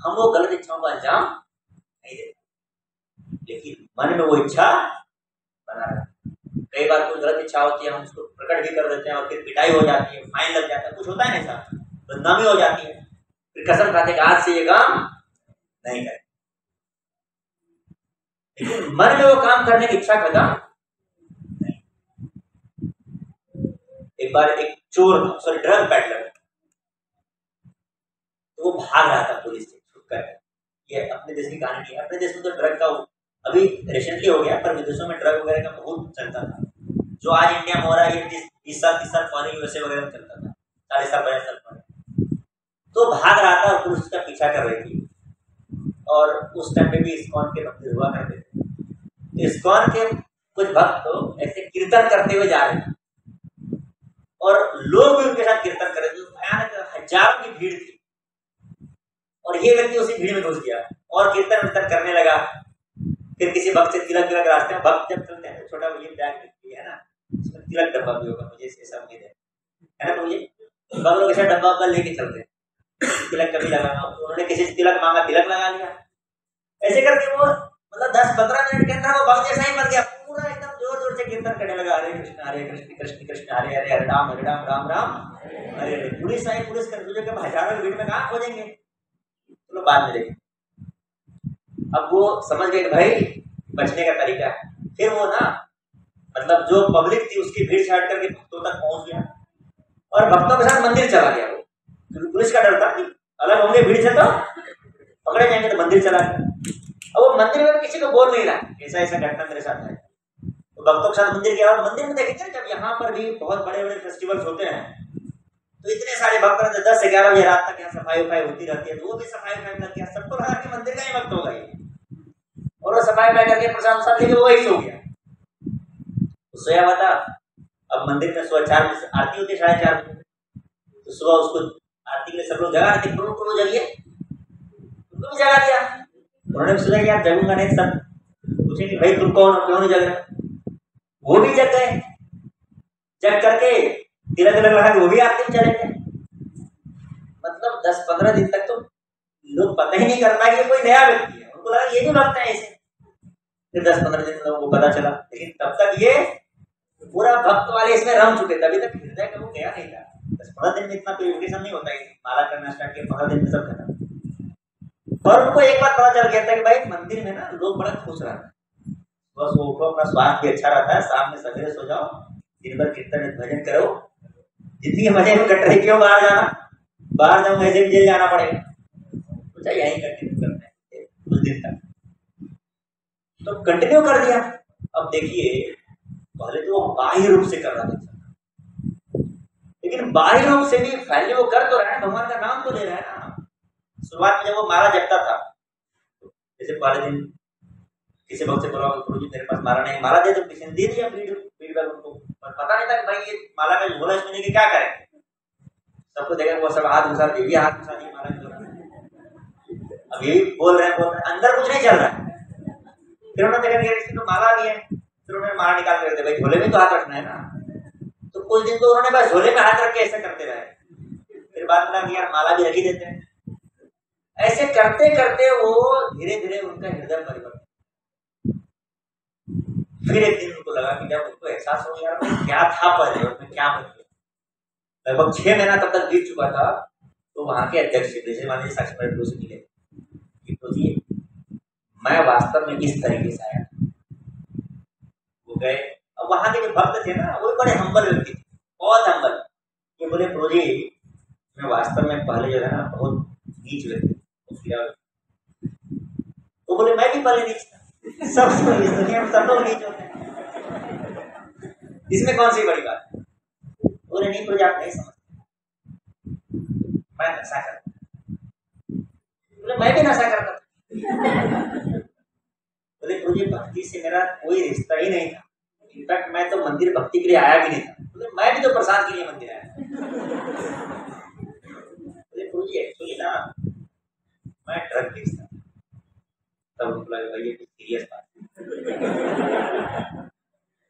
हम वो गलत इच्छाओं का अंजाम नहीं देते, लेकिन मन में वो इच्छा बना रहता। कई बार कोई गलत इच्छा होती है, हम उसको प्रकट भी कर देते हैं और फिर पिटाई हो जाती है, फाइन लग जाता है, कुछ होता है ना, ऐसा बदनामी हो जाती है, फिर कसम खाते हैं आज से ये काम नहीं करें, लेकिन मन में वो काम करने की इच्छा खत्म नहीं। एक बार एक चोर था, सॉरी ड्रग पैडलर, तो वो भाग रहा था पुलिस से छुप कर। ये अपने देश की कहानी नहीं है, अपने देश में तो ड्रग का अभी रिसेंटली हो गया, पर विदेशों में ड्रग वगैरह का बहुत चलता था। जो आज इंडिया में हो रहा है ये 20 साल 30 साल पहले यूएसए वगैरह में चलता था, 40 साल 50 साल पहले। तो भाग रहा था और पुलिस उसका पीछा कर रही थी, और उस टाइम पे भी इस्कॉन के भक्त हुआ करते थे। तो इस्कॉन के कुछ भक्त तो ऐसे कीर्तन करते हुए जा रहे थे और लोग भी उनके साथ कीर्तन कर रहे थे, भयानक हजारों की भीड़ थी, और ये व्यक्ति उसी भीड़ में घुस गया और कीर्तन करने लगा। फिर किसी भक्त से तिलक रास्ते में, भक्त जब चलते हैं तो छोटा ये बैग है ना, उसमें तिलक डब्बा भी होगा, मुझे ऐसा उम्मीद है ना, तो मुझे सब लोग ऐसा डब्बा लेके चलते हैं, तिलक कभी लगाना, तो उन्होंने किसी से तिलक मांगा, तिलक लगा लिया। ऐसे करके वो मतलब 10-15 मिनट के अंदर वो भक्त जैसा ही बन गया, पूरा एकदम जोर जोर से कीर्तन करने लगा, हरे कृष्ण कृष्ण कृष्ण हरे हरे, हरे राम राम राम हरे हरे। पुलिस आई, पुलिस कर तुझे कब हजारों की भीड़ में कहाँ खोजेंगे, चलो बाद में देखेंगे। अब वो समझ गए भाई बचने का तरीका है। फिर वो ना मतलब जो पब्लिक थी उसकी भीड़ छाड़ करके भक्तों तक पहुंच गया और भक्तों के साथ मंदिर चला गया वो, क्योंकि पुलिस का डर था कि अलग होंगे भीड़ से तो पकड़े जाएंगे, तो मंदिर चला गया। और वो मंदिर में किसी को बोल नहीं रहा ऐसा ऐसा घटना मेरे साथ है, तो भक्तों के साथ मंदिर गया। और मंदिर में देखेंगे जब यहाँ पर भी बहुत बड़े बड़े फेस्टिवल्स होते हैं तो इतने सारे भक्त रहते, 10 से 11 बजे रात तक यहाँ सफाई वफाई होती रहती है, तो वो भी सफाई वफाई करके यहाँ सबको लगा कि मंदिर का ही वक्त होगा ये, और वो सफाई वफाई करके प्रसाद वसाद लेके वो वही सो गया, तो सोया हुआ था। अब मंदिर में सुबह 4 बजे आरती होती है, 4:30 बजे, तो सुबह उसको आरती के लिए सब लोग जगा रहे थे, प्रभु जगिए, उनको भी जगा दिया। उन्होंने भी सोचा कि यार जगूंगा नहीं, सब पूछे कि भाई तुम कौन हो, क्यों नहीं जग रहे, वो भी जग गए, जग करके तिलक तिलक लगा के वो भी आरती में चले गए। मतलब 10-15 दिन तक तो लोग पता ही नहीं कर पाए कि कोई नया व्यक्ति है, उनको लगा ये भी भक्त है ऐसे। फिर 10-15 दिन लोगों को पता चला, लेकिन तब तक ये पूरा भक्त वाले इसमें रम चुके, तभी तक हृदय का वो गया नहीं था। 10-15 दिन में इतना प्यूरिफिकेशन नहीं होता है, माला करना स्टार्ट किया 15 दिन में सब खत्म। और उनको एक बात पता चल गया था कि भाई मंदिर में ना लोग बड़ा खुश रहते हैं, बस वो उठो, अपना स्वास्थ्य भी अच्छा रहता है, शाम में सवेरे सो जाओ, दिन भर कीर्तन भजन करो, जितनी मजे में कट रही क्यों बाहर जाना, बाहर जाऊँ ऐसे भी जेल जाना पड़ेगा, तो यही कंटिन्यू करते हैं कुछ दिन तक। तो कंटिन्यू कर दिया। अब देखिए पहले तो वो बाह्य रूप से कर रहा था, लेकिन बाह्य रूप से भी फाइनली वो कर तो रहा है, भगवान का नाम तो ले रहा है ना। शुरुआत में जब वो माला जपता था, जैसे पहले दिन किसी भक्त से बोला गुरु जी मेरे पास माला नहीं, माला दे दो, किसी ने दे दिया फीडबैक उनको, पर पता नहीं था कि भाई ये माला का झोला इसमें लेके क्या करें। सबको देखा वो सब हाथ घुसा, ये भी हाथ घुसा दिए महाराज लोग। अब ये भी बोल रहे हैं, अंदर कुछ नहीं चल रहा है। फिर उन्होंने देखा कि इसकी तो माला भी है, फिर उन्होंने माला निकाल कर दे, भाई झोले में तो हाथ रखना है ना। तो कुछ दिन तो उन्होंने बस झोले में हाथ रख के ऐसा करते रहे। फिर बात मिला कि यार माला भी रख ही देते हैं। ऐसे करते करते वो धीरे धीरे उनका हृदय परिवर्तन। फिर एक दिन उनको लगा कि जब उनको एहसास हो गया क्या था पहले और मैं क्या बन गया। लगभग 6 महीना तब तक बीत चुका था। तो वहां के अध्यक्ष ब्रजमान जी साक्षी महाराज से मिले कि तो जी मैं वास्तव में इस तरीके से आया। वो गए, अब वहां के जो भक्त थे ना वो बड़े हम्बल व्यक्ति थे, बहुत हम्बल। ये बोले प्रभु जी मैं वास्तव में पहले जो है ना बहुत नीच व्यक्ति। वो बोले मैं भी पहले नीच था, सब इस दुनिया में सब लोग नीच होते हैं, इसमें कौन सी बड़ी बात है। बोले नहीं प्रभु आप नहीं समझते, मैं नशा करता। बोले मैं भी नशा करता था। बोले प्रभु जी भक्ति से मेरा कोई रिश्ता ही नहीं था, इनफैक्ट मैं तो मंदिर भक्ति के लिए आया भी नहीं था। बोले मैं भी तो प्रसाद के लिए मंदिर आया। बोले प्रभु जी एक्चुअली ना मैं ड्रग बेचता। तब उनको लगा भाई ये कुछ सीरियस बात है।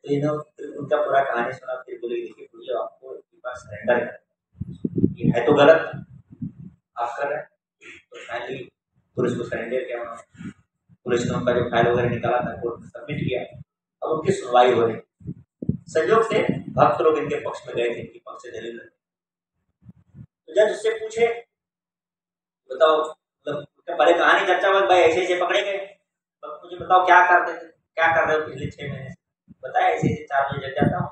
तो इन्होंने उनका पूरा कहानी सुना। फिर बोले देखिए प्रभु जी आपको इनके पास सरेंडर करना, ये है तो गलत आप कर रहे हैं। तो फाइनली पुलिस को सरेंडर किया उन्होंने। पुलिस ने उनका जो फाइल वगैरह निकाला था कोर्ट में सबमिट किया। अब उनकी सुनवाई हो रही। संयोग से भक्त लोग इनके पक्ष में गए थे, इनके पक्ष से दलील रहे। तो जज उससे पूछे बताओ मतलब पहले कहानी चर्चा में भाई ऐसे ऐसे पकड़े गए, तो मुझे बताओ क्या करते थे, क्या कर रहे हो पिछले 6 महीने से। बताया ऐसे ऐसे 4 बजे जग जाता हूँ,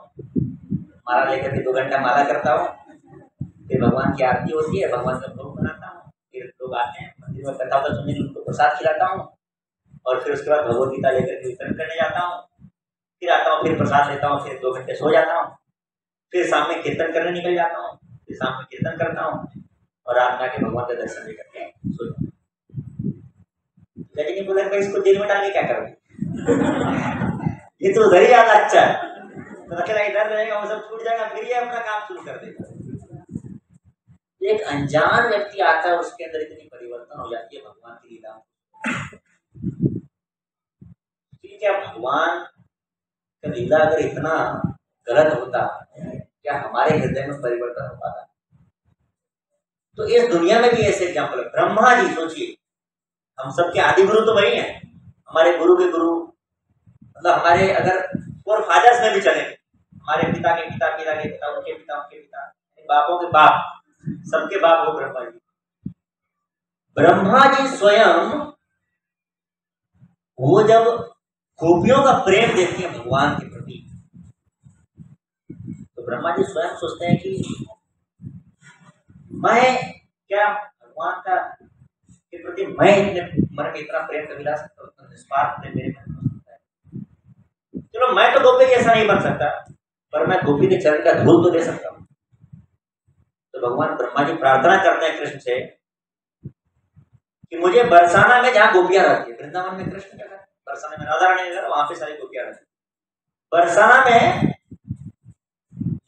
माला लेकर के 2 घंटा माला करता हूँ, फिर भगवान की आरती होती है, भगवान का भोग बनाता हूँ, फिर लोग आते हैं मंदिर में कथा तो सुनने उनको प्रसाद खिलाता हूँ, और फिर उसके बाद भगवत गीता लेकर के वितरण करने जाता हूँ, फिर आता हूँ, फिर प्रसाद लेता हूँ, फिर 2 घंटे सो जाता हूँ, फिर शाम में कीर्तन करने निकल जाता हूँ, फिर शाम में कीर्तन करता हूँ और रात में आके भगवान का दर्शन भी करके सो जाता हूँ। लेकिन बोला भाई इसको जेल में डाल के क्या करोगे, ये तो उधर ही ज्यादा अच्छा है, तो अकेला इधर रहेगा वो सब छूट जाएगा, फिर ये अपना काम शुरू कर देगा। एक अनजान व्यक्ति आता है उसके अंदर इतनी परिवर्तन हो जाती है भगवान की लीला। क्या भगवान का लीला अगर इतना गलत होता क्या हमारे हृदय में परिवर्तन हो पाता। तो इस दुनिया में भी ऐसे एग्जाम्पल है। ब्रह्मा जी सोचिए, हम सबके आदि गुरु तो वही हैं, हमारे गुरु के गुरु मतलब हमारे अगर फोर फादर्स में भी चले, हमारे पिता के पिता, पिता के पिता, उनके पिता, उनके पिता, बापों के बाप, सबके बाप हो ब्रह्मा जी। ब्रह्मा जी स्वयं वो जब गोपियों का प्रेम देखते हैं भगवान के प्रति, तो ब्रह्मा जी स्वयं सोचते हैं कि मैं क्या भगवान का के प्रति मैं इतने मन में इतना प्रेम कभी ला सकता हूँ, निस्वार्थ प्रेम मेरे मन में होता है। चलो मैं तो गोपी जैसा नहीं बन सकता, पर मैं गोपी के चरण का धूल तो दे सकता हूँ। तो भगवान ब्रह्मा जी प्रार्थना करते हैं कृष्ण से कि मुझे बरसाना में जहाँ गोपियां रहती है, वृंदावन में कृष्ण क्या करते, बरसाना में राधा रानी नगर, वहां पे सारी गोपियां रहती है, बरसाना में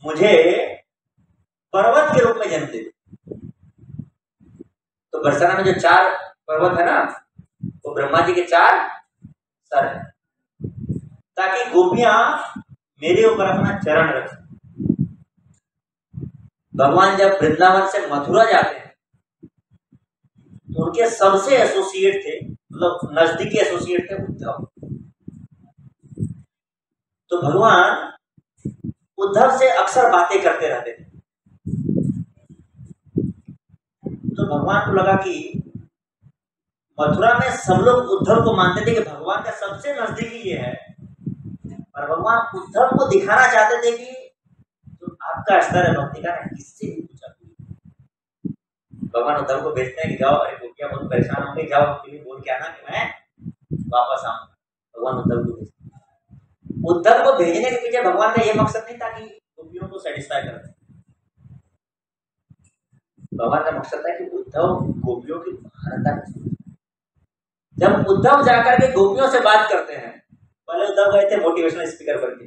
मुझे पर्वत के रूप में जन्म दे। तो बरसाना में जो 4 पर्वत है ना, वो ब्रह्मा जी के 4 सर है, ताकि गोपियां मेरे ऊपर अपना चरण रखें। भगवान जब वृंदावन से मथुरा जाते हैं तो उनके सबसे एसोसिएट थे, मतलब नजदीकी एसोसिएट थे उद्धव। तो भगवान उद्धव से अक्सर बातें करते रहते थे। तो भगवान को लगा कि मथुरा में सब लोग उद्धव को मानते थे कि भगवान का सबसे नजदीकी ये है, और भगवान उद्धव को दिखाना चाहते थे कि जो आपका स्तर है भक्ति का किससे भी पूछा। भगवान उद्धव को भेजते हैं कि जाओ, अरे गोपियां बहुत परेशान हो गई, जाओ उनके लिए बोल के आना कि मैं वापस आऊंगा। भगवान उद्धव को भेजते हैं। उद्धव को भेजने के पीछे भगवान का ये मकसद नहीं था कि गोपियों को सेटिस्फाई कर दे। भगवान का मकसद था कि उद्धव गोपियों की महानता। जब उद्धव जाकर के गोपियों से बात करते हैं, पहले उद्धव गए थे मोटिवेशनल स्पीकर बनने,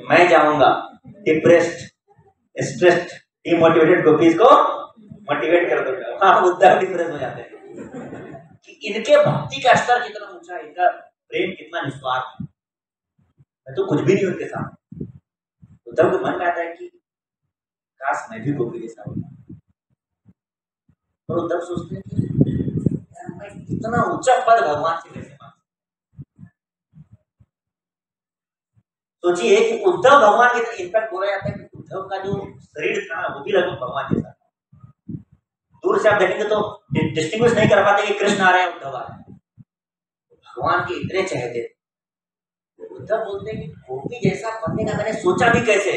मैं जाऊंगा डिप्रेस्ड, स्ट्रेस्ड डिमोटिवेटेड गोपीज को मोटिवेट कर दो। हाँ, उद्धव डिफरेंस हो जाते हैं कि इनके भक्ति का स्तर कितना ऊंचा है, इनका प्रेम कितना निस्वार्थ है। मैं तो कुछ भी नहीं उनके सामने। उद्धव को मन में आता है कि काश मैं भी गोपी जैसा होता। और उद्धव सोचते हैं कि यार मैं इतना ऊंचा पद भगवान से कैसे मांग। सोचिए कि उद्धव भगवान के, इनफैक्ट बोला जाता है कि उद्धव का जो शरीर था वो भी लगभग भगवान जैसा था। दूर से आप देखेंगे तो डिस्टिंग्विश नहीं कर पाते कि कृष्ण आ रहे हैं उद्धव आ रहे हैं। भगवान के इतने चहेते थे। उद्धव बोलते हैं कि गोपी जैसा बनने का मैंने सोचा भी कैसे,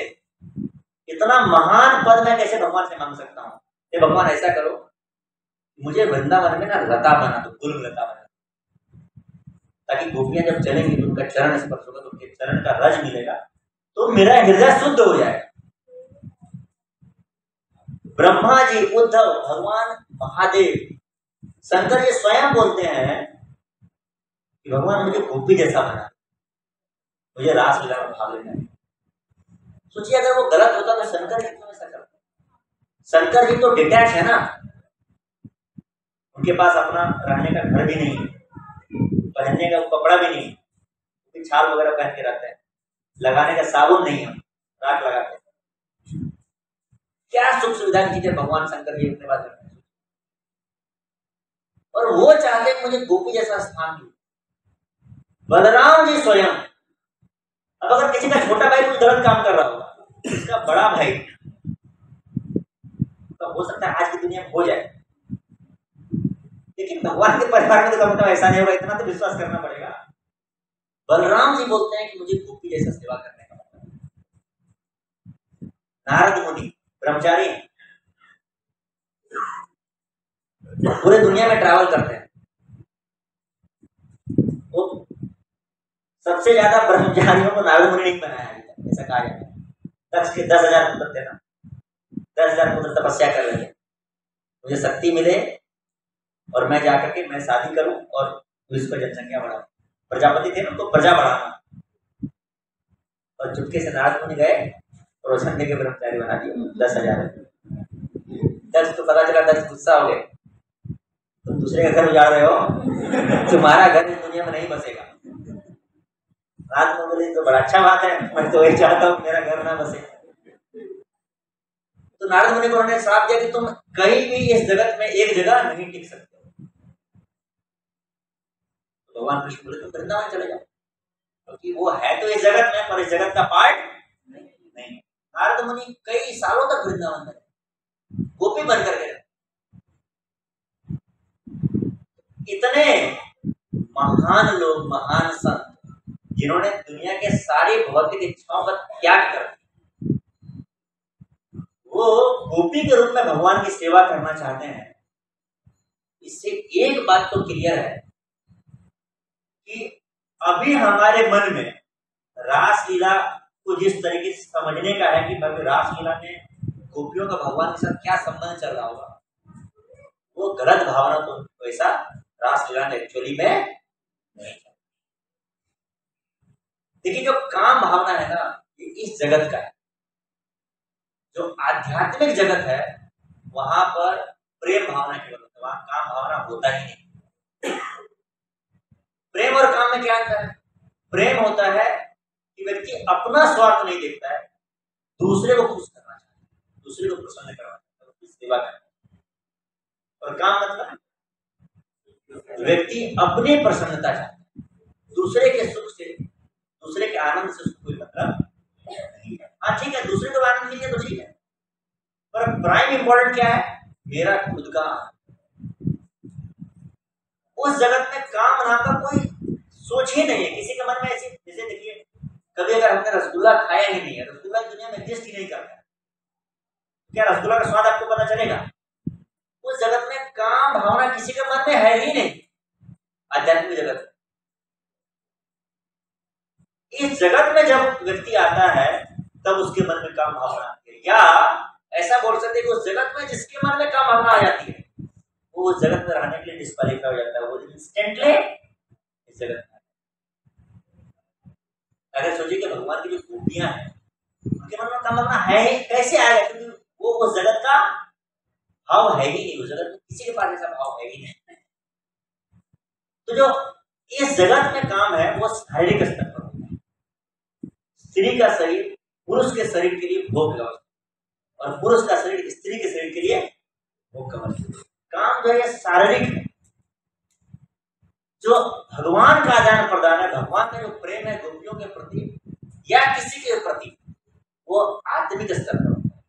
इतना महान पद मैं कैसे भगवान से मांग सकता हूँ। ये भगवान ऐसा करो मुझे वृंदावन में ना लता बना दो, गुल लता बना दो, ताकि गोपियां जब चलेंगी तो उनका चरण स्पर्श होगा तो उनके चरण का रज मिलेगा तो मेरा हृदय शुद्ध हो जाएगा। ब्रह्मा जी, उद्धव, भगवान महादेव, शंकर जी स्वयं बोलते हैं कि भगवान मुझे गोपी जैसा बना, मुझे रासलीला में भाग लेना है। सोचिए अगर वो गलत होता तो शंकर जी क्यों ऐसा करते? शंकर जी तो डिटैच है ना, उनके पास अपना रहने का घर भी नहीं है, पहनने का कपड़ा भी नहीं है, छाल वगैरह पहन के रहते हैं, लगाने का साबुन नहीं है, राख लगाते हैं। क्या सुख सुविधा की चीजें भगवान शंकर जी अपने पास रखते हैं, और वो चाहते हैं मुझे गोपी जैसा स्थान दो। बलराम जी स्वयं, अब अगर किसी का छोटा भाई कोई गलत काम कर रहा होगा, इसका बड़ा भाई तो हो सकता है आज की दुनिया में हो जाए, लेकिन भगवान के परिवार में तो कम तो ऐसा नहीं होगा, इतना तो विश्वास करना पड़ेगा। बलराम जी बोलते हैं कि मुझे गोपी जैसा सेवा करने का मतलब। नारद मुनि ब्रह्मचारी पूरे दुनिया में ट्रैवल करते हैं, वो सबसे ज्यादा ब्रह्मचारियों को नारद मुनि नहीं बनाया है, ऐसा कहा जाता है। दक्ष के 10,000 पुत्र थे ना, 10,000 पुत्र तपस्या कर लेंगे, मुझे शक्ति मिले और मैं जाकर के मैं शादी करूं और विश्व पर जनसंख्या बढ़ाऊं। प्रजापति थे ना, तो प्रजा बढ़ाना, और चुपके से नारद मुनि गए और रोशन के ब्रह्मचारी बना दिए 10,000। दक्ष तो पता चला, दक्ष गुस्सा हो गए, तुम दूसरे का घर उजाड़ रहे हो, तुम्हारा घर इस दुनिया में नहीं बसेगा। नारद मुनि बोले तो बड़ा अच्छा बात है, मैं तो वही चाहता हूँ मेरा घर ना बसे। तो नारद मुनि को उन्होंने श्राप दिया कि तुम कहीं भी इस जगत में एक जगह नहीं टिक सकते। तो भगवान कृष्ण बोले तुम वृंदावन चले जाओ, क्योंकि वो है तो इस जगत में पर इस जगत का पार्ट नहीं। नारद मुनि कई सालों तक वृंदावन में गोपी बनकर गए। इतने महान लोग, महान संत, जिन्होंने दुनिया के सारी भौतिक इच्छाओं का त्याग कर दिया, वो गोपी के रूप में भगवान की सेवा करना चाहते हैं। इससे एक बात तो क्लियर है कि अभी हमारे मन में रासलीला को जिस तरीके से समझने का है कि रासलीला में गोपियों का भगवान के साथ क्या संबंध चल रहा होगा, वो गलत भावना तो वैसा रासलीला एक्चुअली में नहीं। देखिए जो काम भावना है ना, ये इस जगत का है। जो आध्यात्मिक जगत है वहां पर प्रेम भावना केवल होता है, वहां काम भावना होता ही नहीं। प्रेम और काम में क्या अंतर है? प्रेम होता है कि व्यक्ति अपना स्वार्थ नहीं देखता है, दूसरे को खुश करना चाहता है, दूसरे को प्रसन्न करना चाहता है, उसकी सेवा करना है। और काम मतलब व्यक्ति अपनी प्रसन्नता चाहता है, दूसरे के सुख से, दूसरे के आनंद से उसको कोई मतलब नहीं है। हाँ ठीक है, दूसरे को आनंद मिल जाए तो ठीक है, पर प्राइम इंपॉर्टेंट क्या है? मेरा खुद का। उस जगत में काम नाम का कोई सोच ही नहीं है किसी के मन में। ऐसी जैसे देखिए, कभी अगर हमने रसगुल्ला खाया ही नहीं है, रसगुल्ला दुनिया में एग्जिस्ट ही नहीं करता है, क्या रसगुल्ला का स्वाद आपको पता चलेगा? उस जगत में काम भावना किसी के मन में है ही नहीं। आध्यात्मिक जगत, इस जगत में जब व्यक्ति आता है तब उसके मन में काम भावना आती है, या ऐसा बोल सकते हैं कि उस जगत में जिसके मन में काम भावना आ जाती है वो उस जगत में रहने के लिए डिस्क्वालीफाई हो जाता है, वो इंस्टेंटली इस जगत में। अगर सोचिए कि भगवान की जो गोपियां हैं उनके मन में काम भावना है, कैसे आएगा? क्योंकि वो उस जगत का भाव है ही नहीं, उस जगत में किसी के पास ऐसा भाव है ही नहीं। तो जो इस जगत में काम है वो शारीरिक स्तर पर होता है। स्त्री का शरीर पुरुष के शरीर के लिए भोग का और पुरुष का शरीर स्त्री के शरीर के लिए भोग का काम जो है शारीरिक है। जो भगवान का आदान प्रदान है, भगवान का जो प्रेम है गोपियों के प्रति या किसी के प्रति, वो आत्मिक स्तर पर होता है।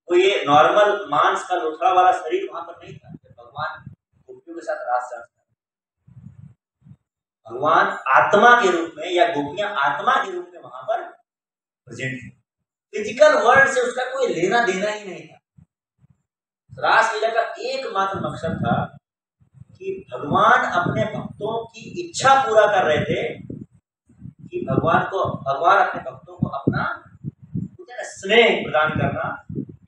वो ये नॉर्मल मांस का लोथड़ा वाला शरीर वहां पर नहीं था जब भगवान गोपियों के साथ रास चढ़ता। भगवान आत्मा के रूप में या गोपियां आत्मा के रूप में वहां पर प्रेजेंट है। फिजिकल वर्ल्ड से उसका कोई लेना देना ही नहीं था। रासलीला का एकमात्र मकसद था कि भगवान अपने भक्तों की इच्छा पूरा कर रहे थे कि भगवान अपने भक्तों को अपना स्नेह प्रदान करना,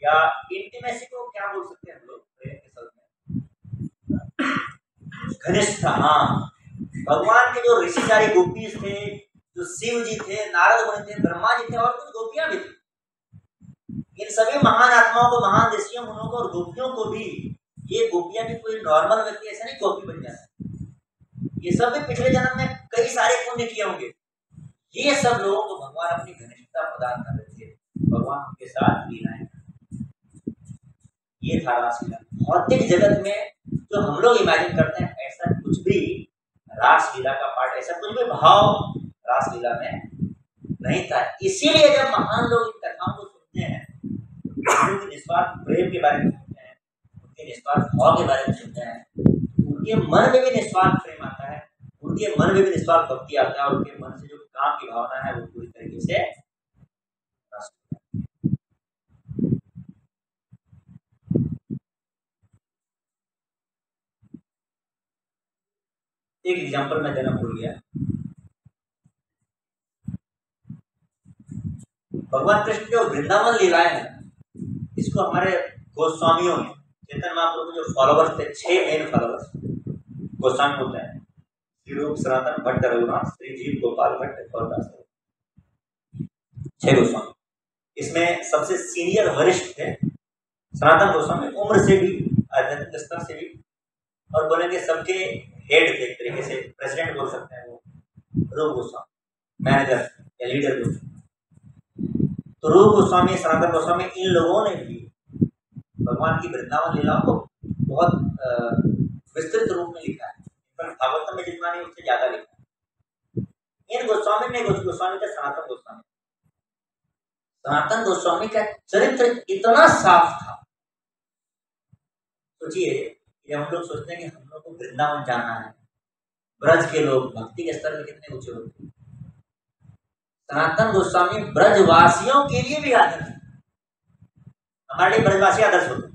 या इंटीमेसी को क्या बोल सकते हैं हम लोग प्रेम के शब्द में, घनिष्ठता। हाँ, भगवान के जो ऋषिचारी गोपी थे, जो शिव जी थे, नारद मुनि थे, ब्रह्मा जी थे और कुछ गोपियां भी थी। इन सभी महान आत्माओं को, महान ऋषियों मुनों को और गोपियों को भी, ये गोपियां भी कोई नॉर्मल व्यक्ति ऐसा नहीं गोपी बन जाता। ये सब भी पिछले जन्म में कई सारे पुण्य किए होंगे। ये सब लोगों को भगवान अपनी घनिष्ठता प्रदान कर रहे थे, भगवान उनके साथ लीलाएं। ये था रासलीला। भौतिक जगत में जो हम लोग इमेजिन करते हैं ऐसा कुछ भी रासलीला का पार्ट, ऐसा कुछ भी भाव रासलीला में नहीं था। इसीलिए जब महान लोग इन कथाओं को सुनते हैं, उनके निस्वार्थ प्रेम के बारे में सुनते हैं, उनके निस्वार्थ भाव के बारे में सुनते हैं, उनके मन में भी निस्वार्थ प्रेम आता है, उनके मन में भी निस्वार्थ भक्ति आता है और उनके मन से जो काम की भावना है वो पूरी तरीके से। एक एग्जांपल मैं देना भूल गया। भगवान कृष्ण जो वृंदावन लीलाएं हैं, इसको हमारे गोस्वामियों ने, चैतन्य महाप्रभु जो फॉलोवर्स थे, 6 मेन फॉलोवर्स गोस्वामी होते हैं, श्री रूप सनातन भट्ट रघुनाथ श्री जीव गोपाल भट्ट और दास, 6 गोस्वामी। इसमें सबसे सीनियर वरिष्ठ थे सनातन गोस्वामी, उम्र से भी, आध्यात्मिक स्तर से भी, और बोलेंगे सबके हेड थे, एक तरीके से प्रेसिडेंट बोल सकते हैं वो, रूप गोस्वामी, मैनेजर या लीडर बोल सकते हैं। तो रूप गोस्वामी, सनातन गोस्वामी, इन लोगों ने भी भगवान की वृंदावन लीलाओं को बहुत विस्तृत रूप में लिखा है। भागवतम में जितना नहीं उससे ज्यादा लिखा है। इन गोस्वामी ने, गोस्वामी का सनातन गोस्वामी, सनातन गोस्वामी का चरित्र इतना साफ था। सोचिए, जब हम लोग सोचते हैं कि हम लोग को वृंदावन जाना है, ब्रज के लोग भक्ति के स्तर में कितने ऊंचे होते हैं। सनातन गोस्वामी ब्रजवासियों के लिए भी आदर्श है। हमारे लिए ब्रजवासी आदर्श होते हैं,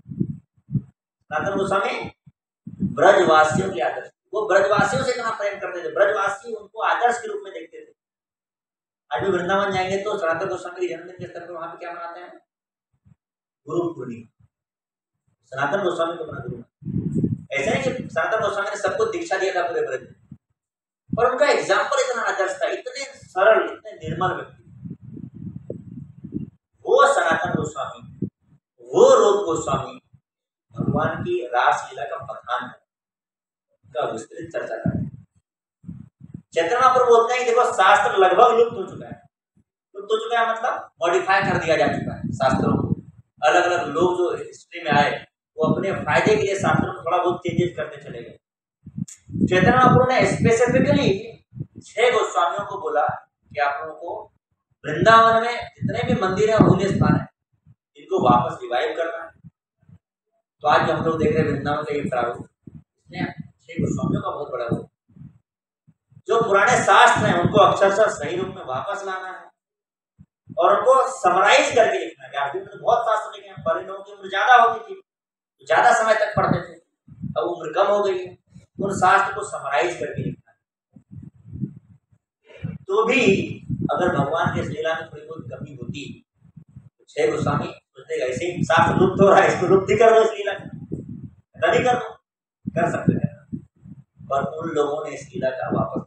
सनातन गोस्वामी ब्रजवासियों के आदर्श। वो ब्रजवासियों से कहाँ प्रेम करते थे, ब्रजवासी उनको आदर्श के रूप में देखते थे। आज भी वृंदावन जाएंगे तो सनातन गोस्वामी के जन्मदिन के स्तर पर वहां पे क्या मनाते हैं, गुरु पूर्णिमा। सनातन गोस्वामी को बना गुरु। ऐसा नहीं कि सनातन गोस्वामी ने सबको दीक्षा दिया था पूरे ब्रज में, पर उनका एग्जाम्पल इतना आदर्श था, इतने सरल, इतने निर्मल व्यक्ति। वो सनातन गोस्वामी, वो रूप गोस्वामी भगवान की रासलीला का बखान का विस्तृत चर्चा करते हैं। चैतन्य महाप्रभु बोलते हैं कि देखो शास्त्र लगभग लुप्त हो चुका है। लुप्त हो चुका है मतलब मॉडिफाई कर दिया जा चुका है शास्त्रों को। अलग अलग लोग जो हिस्ट्री में आए वो अपने फायदे के लिए शास्त्रों में थोड़ा बहुत चेंजेस करते चले गए। चैतन्य महाप्रभु ने स्पेसिफिकली 6 गोस्वामियों को बोला कि आप लोगों को वृंदावन में जितने भी मंदिर है, मूल्य स्थान है, इनको वापस रिवाइव करना है। तो आज जो हम लोग देख रहे हैं वृंदावन का ये प्रारूप, इसमें 6 गोस्वामियों का बहुत बड़ा रोल। जो पुराने शास्त्र हैं उनको अक्षरशः सही रूप में वापस लाना है और उनको समराइज करके लिखना है। व्यासपीठ में बहुत शास्त्र लिखे हैं, पहले लोगों की उम्र ज्यादा होती थी, ज्यादा समय तक पढ़ते थे, अब उम्र कम हो गई है, उन शास्त्र को समराइज करके लिखना है। तो भी अगर भगवान के लीला में थोड़ी बहुत कमी होती तो 6 गोस्वामी सोचते ऐसे ही शास्त्र लुप्त हो रहा है, इसको लुप्त ही कर दो, इस लीला रद्द कर दो, कर सकते हैं। पर उन लोगों ने इस लीला का वापस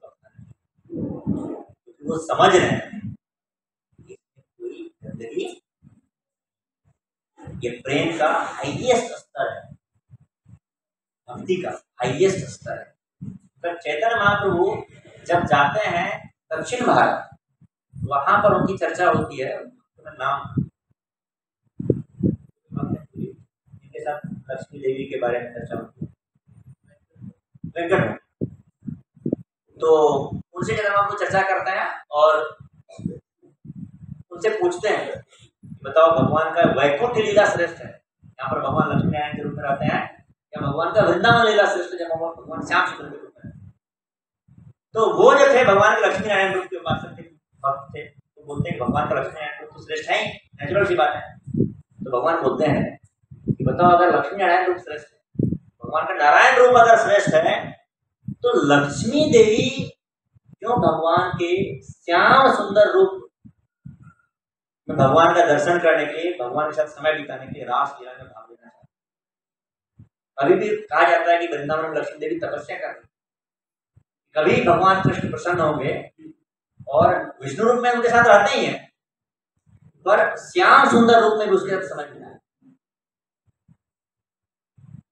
क्योंकि वो समझ रहे हैं कोई गंदगी, ये प्रेम का हाईएस्ट स्तर है, भक्ति का हाईएस्ट स्तर है। तो चैतन्य महाप्रभु जब जाते हैं दक्षिण भारत, वहां पर उनकी चर्चा होती है, नाम इनके साथ लक्ष्मी देवी के बारे में चर्चा होती है, वेंकट। तो उनसे चैतन्य महाप्रभु चर्चा करते हैं और उनसे पूछते हैं, बताओ भगवान का वैकुंठ लीला श्रेष्ठ है, यहाँ पर भगवान लक्ष्मी नारायण के रूप में रहते हैं, या भगवान का वृंदावन लीला श्रेष्ठ है जब भगवान श्याम सुंदर के रूप में? तो वो जो थे भगवान के लक्ष्मी नारायण रूप के उपासक थे, भक्त थे, तो बोलते हैं भगवान का लक्ष्मी नारायण रूप तो श्रेष्ठ है ही, नेचुरल सी बात है। तो भगवान बोलते हैं कि बताओ अगर लक्ष्मी नारायण रूप श्रेष्ठ है, भगवान का नारायण रूप अगर श्रेष्ठ है, तो लक्ष्मी देवी क्यों भगवान के श्याम सुंदर रूप में भगवान का दर्शन करने के लिए, भगवान के साथ समय बिताने के लिए रास लीला में भाग लेना चाहते? अभी भी कहा जाता है कि वृंदावन में लक्ष्मी देवी तपस्या कर रही, कभी भगवान कृष्ण प्रसन्न होंगे और विष्णु रूप में उनके साथ रहते ही हैं, पर श्याम सुंदर रूप में भी उसके साथ समय बिताए।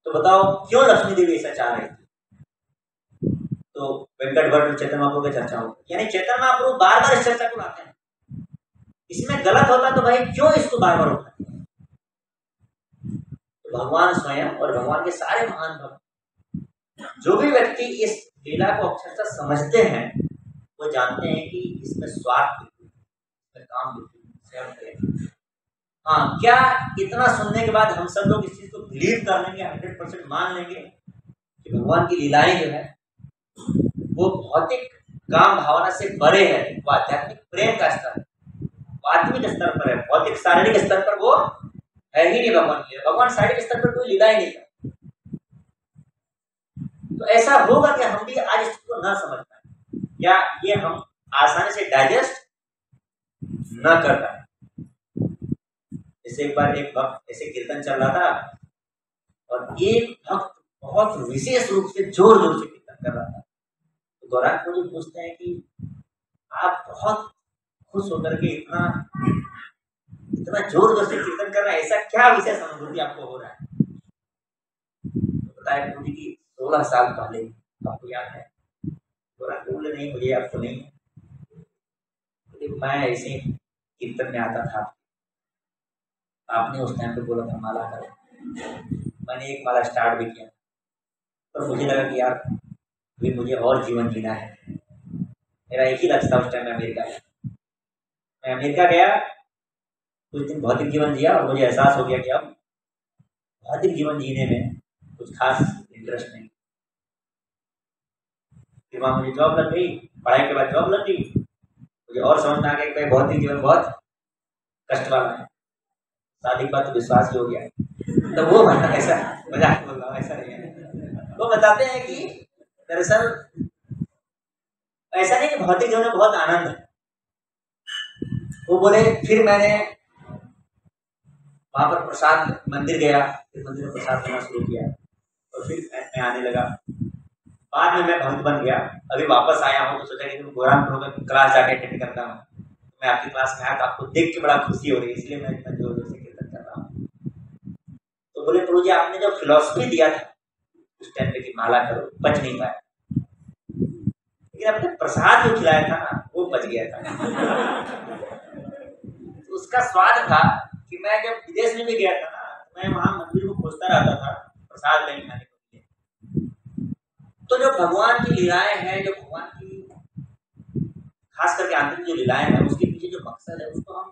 तो बताओ क्यों लक्ष्मी देवी ऐसा चाह रही थी? तो वेंकट भट्ट चैतन्य महाप्रभु की चर्चा होगी, यानी चैतन्य महाप्रभु बार बार इस चर्चा को लाते हैं। इसमें गलत होता तो भाई क्यों इसको बार बार होता है? तो भगवान स्वयं और भगवान के सारे महान भक्त, जो भी व्यक्ति इस लीला को अक्षरशः समझते हैं, वो जानते हैं कि इसमें स्वार्थ, इसमें काम, हाँ, क्या इतना सुनने के बाद हम सब लोग इस चीज को बिलीव कर लेंगे, 100% मान लेंगे कि भगवान की लीलाएं जो है वो भौतिक काम भावना से परे है, वो आध्यात्मिक प्रेम का स्तर है, आत्मिक स्तर पर है, भौतिक शारीरिक स्तर पर वो है ही नहीं भगवान की। भगवान शारीरिक स्तर पर कोई लीला ही नहीं करता। तो ऐसा होगा कि हम भी आज इस चीज को न समझ पाए, या ये हम आसानी से डाइजेस्ट न कर पाए। जैसे एक बार एक भक्त ऐसे कीर्तन चल रहा था और एक भक्त बहुत विशेष रूप से जोर जोर से कीर्तन कर रहा था। तो गौरांग मुझे पूछते हैं कि आप बहुत खुश होकर के इतना जोर जोर से कीर्तन कर रहे हैं, ऐसा क्या विशेष अनुभूति आपको हो रहा है? तो बताया प्रभु जी की 16 साल पहले, आपको याद है? गौरांग बोले नहीं, मुझे आपको नहीं है। मैं ऐसे कीर्तन में आता था, आपने उस टाइम पे बोला था माला करो, मैंने एक माला स्टार्ट भी किया, पर मुझे लगा कि यार अभी मुझे और जीवन जीना है। मेरा एक ही लक्ष्य था उस टाइम में अमेरिका गया। मैं अमेरिका गया, कुछ दिन भौतिक जीवन जिया और मुझे एहसास हो गया कि अब भौतिक जीवन जीने में कुछ खास इंटरेस्ट नहीं। फिर वहाँ मुझे जॉब लग गई, पढ़ाई के बाद जॉब लग गई, मुझे और समझ में आ गया कि भौतिक जीवन बहुत कष्ट वाला है। शादी के बाद तो विश्वास ही हो गया। तो वो ऐसा मजाक बोल रहा हूँ, ऐसा नहीं है। वो बताते हैं कि दरअसल ऐसा नहीं कि भौतिक जीवन में बहुत आनंद है। वो बोले फिर मैंने वहां पर प्रसाद मंदिर गया, फिर मंदिर में प्रसाद देना शुरू किया और फिर मैं आने लगा। बाद में मैं भक्त बन गया। अभी वापस आया हूँ तो सोचा कि गौरांग प्रभु में क्लास जाके अटेंड करता हूँ। मैं आपकी क्लास में आया तो आपको देख के बड़ा खुशी हो रही है, इसलिए मैं इतना जोर जोर से कीर्तन कर रहा हूँ। तो बोले प्रभु जी आपने जो फिलॉसफी दिया था उस टाइम पे कि माला करो, बच नहीं पाया, लेकिन आपने प्रसाद जो खिलाया था ना वो बच गया था। तो उसका स्वाद था कि मैं जब विदेश में भी गया था ना, मैं वहां मंदिर को खोजता रहता था प्रसाद लेने खाने के लिए। तो जो भगवान की लीलाएं हैं, जो भगवान की खास करके आंतरिक जो लीलाएं हैं, उसके पीछे जो मकसद है उसको हम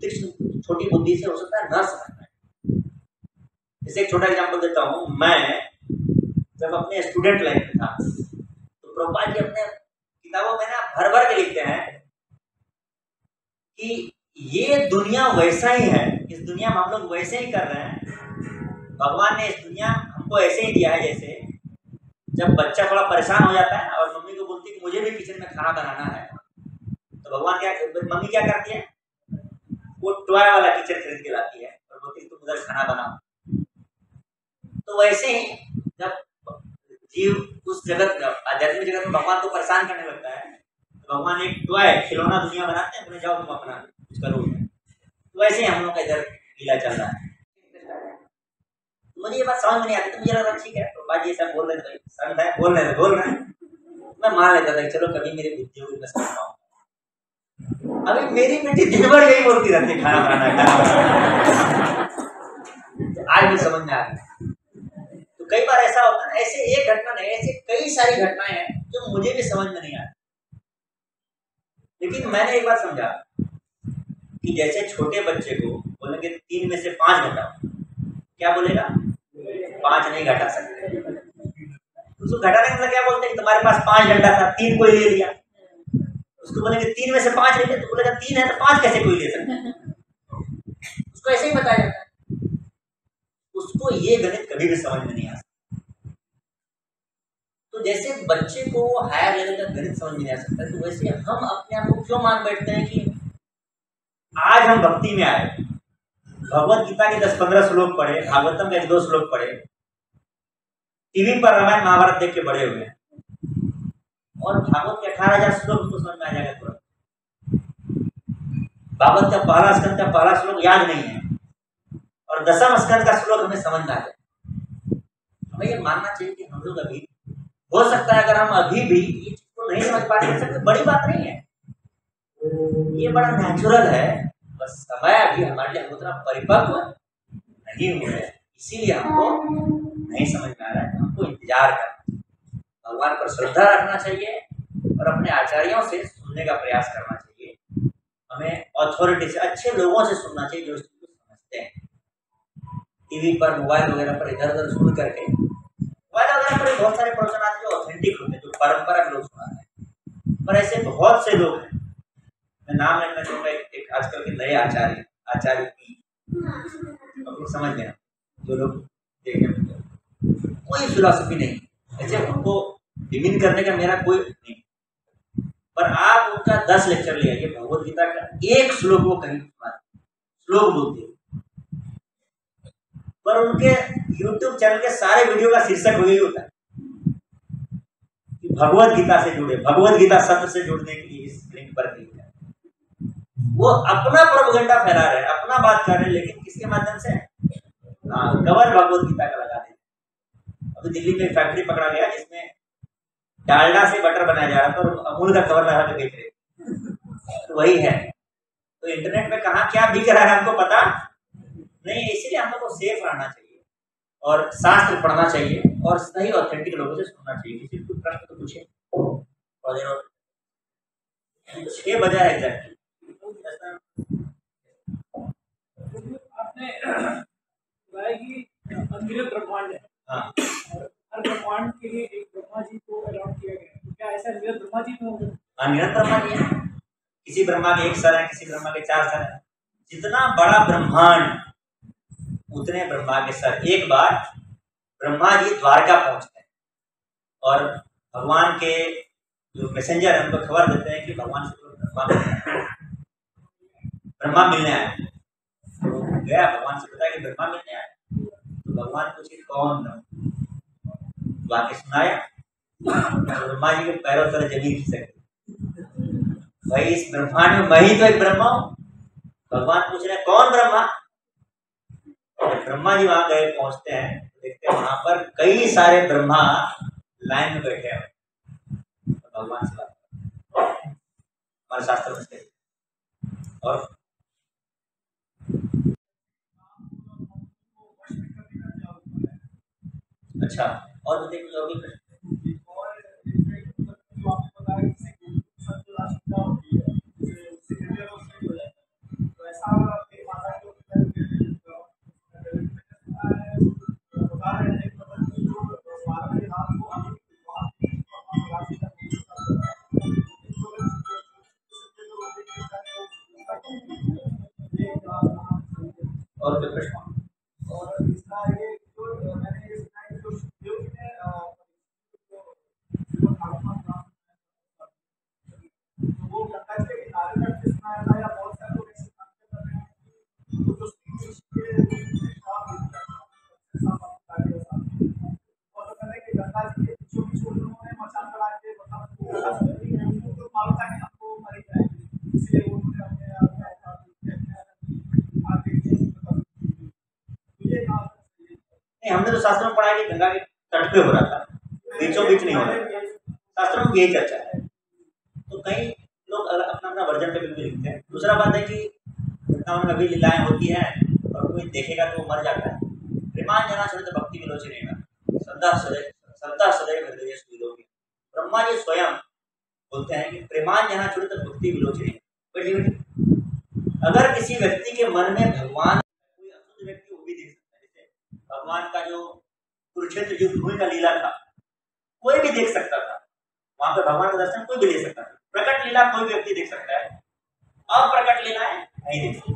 तीक्ष्ण छोटी बुद्धि से हो सकता है न समझ पाए। जैसे एक छोटा एग्जांपल देता हूँ, मैं जब अपने स्टूडेंट लाइफ में था तो प्रभुपाद जी अपने किताबों में ना भर भर के लिखते हैं कि ये दुनिया वैसा ही है, इस दुनिया में हम लोग वैसे ही कर रहे हैं। भगवान ने इस दुनिया हमको ऐसे ही दिया है जैसे जब बच्चा थोड़ा परेशान हो जाता है और मम्मी को बोलती है कि मुझे भी किचन में खाना बनाना है, तो भगवान मम्मी क्या करती है, वो टॉय वाला किचन खरीद के लाती है और बोलती है तुम उधर खाना बनाओ। तो वैसे ही जब जीव उस जगत आध्यात्मिक जगत में भगवान को परेशान करने लगता है तो भगवान एक टॉय खिलौना दुनिया बनाते हैं, बोले जाओ तुम अपना कुछ करो। तो वैसे ही हम लोग का इधर लीला चल रहा है। मुझे ये बात समझ में नहीं आती, तो मुझे लगा ठीक है तो बाजी ऐसा बोल रहे थे, संत है बोल रहे हैं, मैं मान लेता था चलो कभी मेरी बुद्धि होगी मैं समझ पाऊंगा। अभी मेरी बेटी दिन भर यही बोलती रहती है खाना बनाना तो आज भी समझ में आ गई। तो कई बार ऐसा होता है, ऐसे एक घटना नहीं, ऐसे कई सारी घटनाएं हैं जो मुझे भी समझ में नहीं आती, लेकिन मैंने एक बात समझा कि जैसे छोटे बच्चे को बोलेंगे 3 में से 5 घटाओ, क्या बोलेगा? 5 नहीं घटा सकते। उसको घटाने का मतलब क्या बोलते हैं कि तुम्हारे पास 5 डंडा था, 3 कोई ले लिया। उसको बोलेंगे 3 में से 5 ले लिया, तो बोलेगा 3 है तो 5 कैसे कोई ले सकता है? उसको ऐसे ही बताया जाता है, उसको ये गणित कभी भी समझ में नहीं आ सकता। तो जैसे बच्चे को हायर लेवल का गणित समझ में नहीं आ सकता, तो वैसे हम अपने आप को क्यों मान बैठते हैं कि आज हम भक्ति में आए, भगवत गीता के 10-15 श्लोक पढ़े, भागवतम के 1-2 श्लोक पढ़े, टीवी पर रामायण महाभारत देख के बड़े हुए हैं, और भागवत के 18,000 श्लोक उसको समझ में आ जाएगा तुरंत। भागवत का पहला स्कंद का पहला श्लोक याद नहीं है और 10वें स्कंद का श्लोक हमें समझ में आ जाए। हमें ये मानना चाहिए कि हम लोग अभी, हो सकता है अगर हम अभी भी ये चीज को नहीं समझ पा रहे, सबसे बड़ी बात नहीं है, ये बड़ा नेचुरल है, बस समय अभी हमारे लिए उतना परिपक्व नहीं हुआ है, इसीलिए हमको नहीं समझ में आ रहा है। हमको इंतजार करना चाहिए, भगवान पर श्रद्धा रखना चाहिए और अपने आचार्यों से सुनने का प्रयास करना चाहिए। हमें अथॉरिटी से, अच्छे लोगों से सुनना चाहिए जो इस चीज को समझते हैं। टीवी पर, मोबाइल वगैरह पर इधर उधर सुन करके, मोबाइल वगैरह पर बहुत सारे प्रवचन आते हैं जो ऑथेंटिक होते हैं, जो परंपरा के लोग सुनाते हैं, पर ऐसे बहुत से लोग हैं, मैं नाम लेना चाहूंगा, एक आजकल के नए आचार्य की, तो समझ गए जो लोग देखें, कोई फिलॉसफी नहीं, ऐसे उनको डिमीन करने का मेरा कोई नहीं, पर आप उनका 10 लेक्चर ले आइए, भगवत गीता का एक श्लोक वो कहीं श्लोक बोलते, पर उनके YouTube चैनल के सारे वीडियो का शीर्षक वही होता है कि भगवत गीता से जुड़े, भगवत गीता सत्र से जुड़ने के लिए इस लिंक पर क्लिक करें। वो अपना प्रोपेगेंडा फैला रहे हैं, अपना बात कर रहे हैं, लेकिन किसके माध्यम से? कवर भगवत गीता का लगा देते। अभी दिल्ली में फैक्ट्री पकड़ा गया जिसमें डालडा से बटर बनाया जा रहा था और अमूल का कवर लगा के बेच रहे, तो वही है। तो इंटरनेट में कहाँ क्या बिक रहा है हमको पता नहीं, इसीलिए हम लोग को सेफ रहना चाहिए और शास्त्र पढ़ना चाहिए और सही ऑथेंटिक लोगों से सुनना चाहिए। किसी को प्रश्न तो पूछे। 6 बजे एग्जैक्टली। आपने कि अनगिनत ब्रह्मांड है, हाँ, और हर ब्रह्मांड के लिए एक ब्रह्मा जी को अलॉट किया गया है, तो क्या ऐसा अनगिनत ब्रह्मा जी में होगा? अनगिनत ब्रह्मा जी है, किसी ब्रह्मा के 1 सर है, किसी ब्रह्मा के 4 सर है। जितना बड़ा ब्रह्मांड उतने ब्रह्मा के सर। एक बार ब्रह्मा जी द्वारका पहुंचते हैं और भगवान के जो मैसेंजर है उनको खबर देते हैं कि भगवान से ब्रह्मा मिलने आए। तो गया, भगवान से बताया कि ब्रह्मा मिलने आए। तो भगवान पूछे कौन ब्रह्मा, तो आके सुनाया, तो ब्रह्मा जी के पैरों तले जमीन खिसक गई, भाई इस ब्रह्मांड में मैं ही तो एक ब्रह्मा हूं। भगवान पूछ रहे कौन ब्रह्मा? जब ब्रह्मा जी वहां गए, पहुंचते हैं, देखते हैं वहां पर कई सारे ब्रह्मा लाइन में बैठे हैं, तो भगवान से बात हमारे शास्त्र में से। और अच्छा, और देखिए और भी प्रश्न। और कोई प्रश्न? और इसका ये जो मैंने ये सुना है जो शिवदेव जी ने तो वो गंगा जी के किनारे तक से सुनाया था, या बहुत सारे लोग ऐसे मानते कर रहे हैं तो जो और कहते हैं कि गंगा जी के छोटे लोगों ने मचान बना के मतलब तो मालूम था कि हमको मरी जाएगी, इसलिए वो उन्होंने अपने हमने तो शास्त्रों में पढ़ा है कि गंगा के तट पे हो रहा था, बीचों बीच नहीं हो रहा था, शास्त्रों में यही चर्चा है। तो कई लोग अपना अपना वर्जन पे बिल्कुल लिखते हैं। दूसरा बात है कि वृंदावन में भी लीलाएं होती हैं और कोई देखेगा तो वो मर जाता है। प्रेमान जना सुनित भक्ति विलोचनेन श्रद्धा सदैव हृदय सुविलोकी। ब्रह्मा जी स्वयं बोलते हैं कि प्रेमान जना सुनित भक्ति विलोचनेन। अगर किसी व्यक्ति के मन में भगवान, कोई अशुद्ध व्यक्ति वो भी देख सकता है। जैसे भगवान का जो कुरुक्षेत्र युद्ध भूमि का लीला था, कोई भी देख सकता था, वहां पे भगवान का दर्शन कोई भी ले सकता था। प्रकट लीला कोई व्यक्ति देख सकता है, अप्रकट लीलाएं नहीं देख सकते।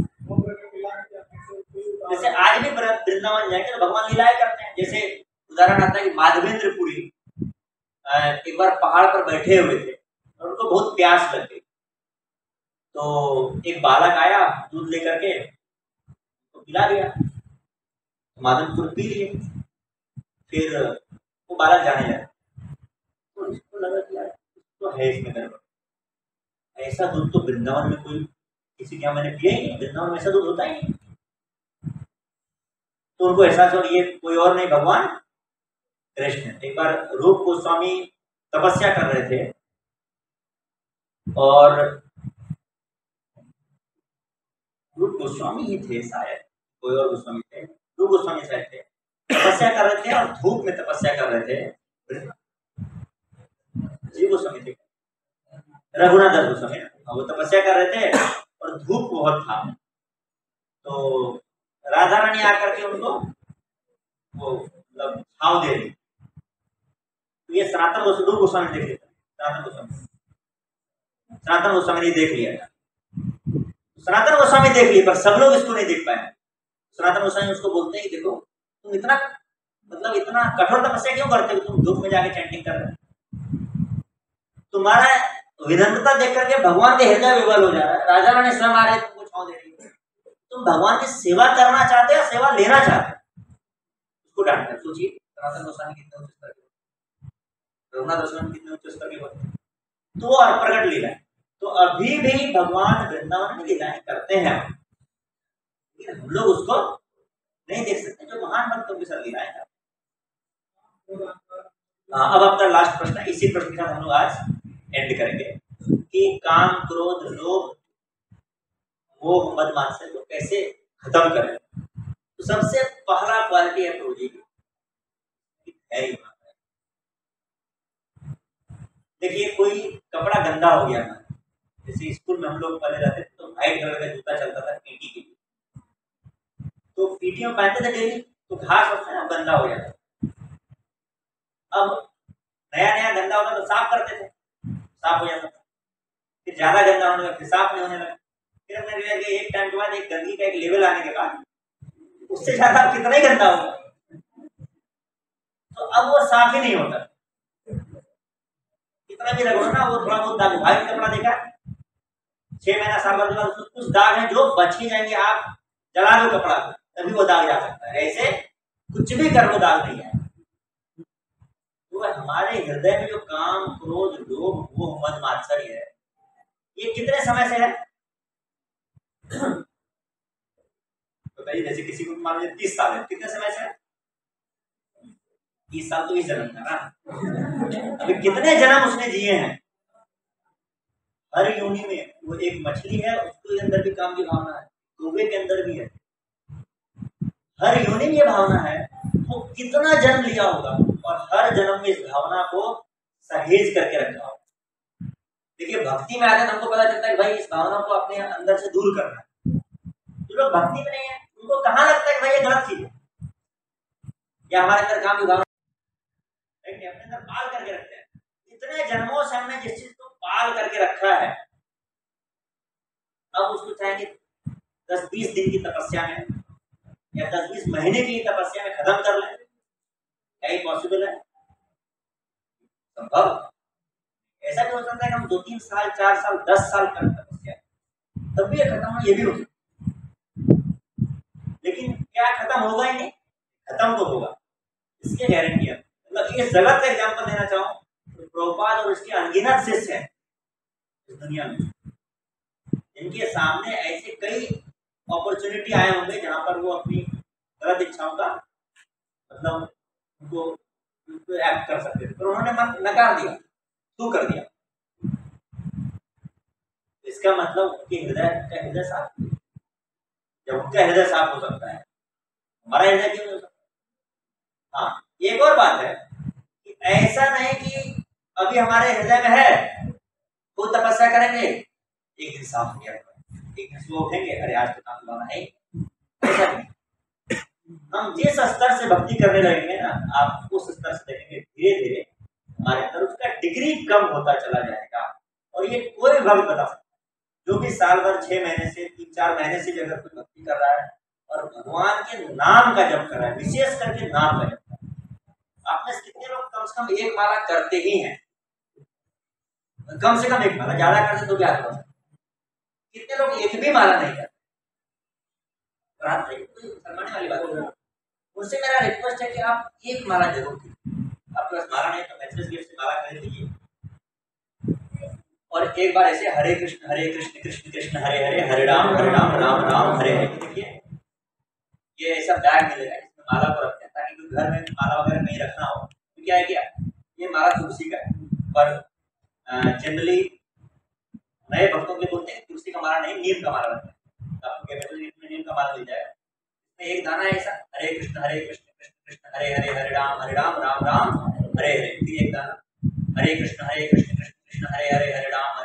जैसे आज भी वृंदावन जाएंगे तो भगवान लीलाएं करते हैं। जैसे उदाहरण आता है कि माधवेंद्र पुरी एक बार पहाड़ पर बैठे हुए थे और उनको बहुत प्यास लग गई, तो एक बालक आया दूध लेकर के तो पिला दिया, माधवेंद्र पी लिए। फिर वो बालक जाने लगा, तो इसको लगा कि यार तो है इसमें गड़बड़, ऐसा दूध तो वृंदावन में कोई किसी के यहाँ मैंने पिया ही नहीं, वृंदावन में ऐसा दूध होता ही नहीं। तो उनको एहसास हो ये कोई और नहीं भगवान कृष्ण। एक बार रूप गोस्वामी तपस्या कर रहे थे और रूप गोस्वामी ही थे शायद, कोई और गोस्वामी थे, रूप गोस्वामी शायद थे, तपस्या कर रहे थे और धूप में तपस्या कर रहे थे। जी गोस्वामी थे, रघुनाथ दास गोस्वामी, वो तपस्या कर रहे थे और धूप बहुत था। तो राधा रानी आकर के उनको वो मतलब छाव दे दी। तो ये सनातन गोस्वामी देख लिया, सनातन गोस्वामी ने देख लिया, सनातन गोस्वामी देख लिया, पर सब लोग इसको नहीं देख पाए। सनातन गोस्वामी उसको बोलते हैं देखो तुम इतना मतलब इतना कठोर तपस्या क्यों करते हो, तुम धूप में जाके चैंटिंग कर रहे हो, तुम्हारा विनम्रता देख करके भगवान के हृदय विवल हो जा रहा है। राजा रानी स्वयं आ रहे तुमको छाव दे रही है, तुम भगवान की सेवा करना चाहते हो, सेवा लेना चाहते हो, उसको डांटना। सोचिए सनातन गोस्वामी कितने उच्च स्तर के, रघुनाथ गोस्वामी कितने उच्च स्तर के होते, तो वो अप्रकट लीला है। तो अभी भी भगवान वृंदावन में लीलाएं करते हैं, लेकिन हम लोग उसको नहीं देख सकते जो महान भक्तों के साथ लीलाएं करते हैं। अब आपका लास्ट प्रश्न है, इसी प्रश्न के साथ हम लोग आज एंड करेंगे कि काम क्रोध लोभ मोह मद मात्सर्य को कैसे खत्म करें। तो सबसे पहला क्वालिटी है प्रभु जी की धैर्य। देखिए कोई कपड़ा गंदा हो गया था, जैसे स्कूल में हम लोग पहले रहते थे तो व्हाइट कलर का जूता चलता था पीटी के लिए, तो पीटियों पहनते थे डेली, तो घास उसमें गंदा हो जाता। अब नया नया गंदा होता तो साफ करते थे, साफ हो जाता था, फिर ज्यादा गंदा होने लगा, फिर साफ नहीं होने लगा। फिर हमने रियलाइज किया एक टाइम के बाद एक गंदगी का एक लेवल आने के बाद उससे ज्यादा कितना ही गंदा होगा, तो अब वो साफ ही नहीं होता। कितना भी रगड़ो ना वो थोड़ा बहुत दाग, व्हाइट कपड़ा देखा 6 महीना साल बाद उसमें कुछ दाग है जो बच ही जाएंगे, आप जला दो कपड़ा तभी वो दाग जा सकता है, ऐसे कुछ भी कर वो दाग नहीं है। तो हमारे हृदय में जो काम क्रोध लोभ मोह मद मात्सर्य है, ये कितने समय से है बताइए। जैसे किसी को मान लीजिए 30 साल है, कितने समय से है? 30 साल तो इस जन्म था ना, अभी कितने जन्म उसने जिए हैं। हर योनि में वो एक मछली है, उसके अंदर भी काम की भावना है, कौवे के अंदर भी है, हर योनि में ये भावना है। वो कितना जन्म लिया होगा और हर जन्म में इस भावना को सहेज करके रखा होगा। देखिए भक्ति में आते हैं हमको पता चलता है कि भाई इस भावना को अपने अंदर से दूर करना है। जो लोग भक्ति में नहीं है उनको कहाँ लगता है कि भाई ये गलत चीज है, या हमारे अंदर काम की भावना अपने अंदर पाल करके रखते हैं। इतने जन्मों से हमने जिस चीज को पाल करके रखा है, अब उसको चाहेंगे 10-20 दिन की तपस्या में या 10-20 महीने की तपस्या में खत्म कर लें, क्या ये पॉसिबल है? संभव? ऐसा भी हो सकता है कि हम 2-3 साल 4 साल 10 साल कर तपस्या तब भी ये खत्म हो, ये भी हो सकता, लेकिन क्या खत्म होगा ही नहीं? खत्म तो होगा, इसकी गारंटी है। मतलब इस जगत का एग्जाम्पल देना चाहूँ तो प्रभुपाद और इसके अनगिनत शिष्य हैं इस दुनिया में, इनके सामने ऐसे कई अपॉर्चुनिटी आए होंगे जहां पर वो अपनी गलत इच्छाओं का मतलब उनको एक्ट कर सकते थे, पर उन्होंने नकार दिया, तू कर दिया। इसका मतलब उनके हृदय साफ, जब उनका हृदय साफ हो सकता है, हमारा हृदय क्यों नहीं हो सकता? हाँ, एक और बात है कि ऐसा नहीं कि अभी हमारे हृदय में है तो तपस्या करेंगे, एक दिन साफ हो गया, एक दिन सुबह उठेंगे, अरे आज तो काम लाना है, ऐसा नहीं। हम जिस स्तर से भक्ति करने लगेंगे ना, आप उस स्तर से देखेंगे धीरे धीरे हमारे अंदर उसका डिग्री कम होता चला जाएगा। और ये कोई भक्त बता सकता है, जो भी साल भर 6 महीने से 3-4 महीने से भी अगर कोई भक्ति कर रहा है और भगवान के नाम का जप कर रहा है, विशेष करके नाम का जप कर रहा है। आप में से कितने लोग कम से कम एक माला करते ही हैं? कम से कम एक माला, ज्यादा करते तो क्या होगा? कितने लोग एक भी माला नहीं करते? शर्माने वाली बात है। उनसे मेरा रिक्वेस्ट है कि आप एक माला जरूर कीजिए। आपके पास माला नहीं तो मैसेज गिफ्ट से माला खरीद लीजिए, और एक बार ऐसे हरे कृष्ण कृष्ण कृष्ण हरे हरे, हरे राम राम राम हरे हरे। देखिए ये ऐसा बैग मिलेगा जिसमें माला को रखते हैं, ताकि कोई घर में माला वगैरह नहीं रखना हो। तो क्या है, क्या ये माला तुलसी का है, पर जनरली नए भक्तों के लिए बोलते हैं तुलसी का माला नहीं, नीम का माला रखते हैं। आपको कैपिटल में नीम का माला मिल जाएगा, इसमें एक दाना है ऐसा, हरे कृष्ण कृष्ण कृष्ण हरे हरे, हरे राम राम राम हरे हरे। फिर एक दाना, हरे कृष्ण कृष्ण कृष्ण हरे हरे, हरे राम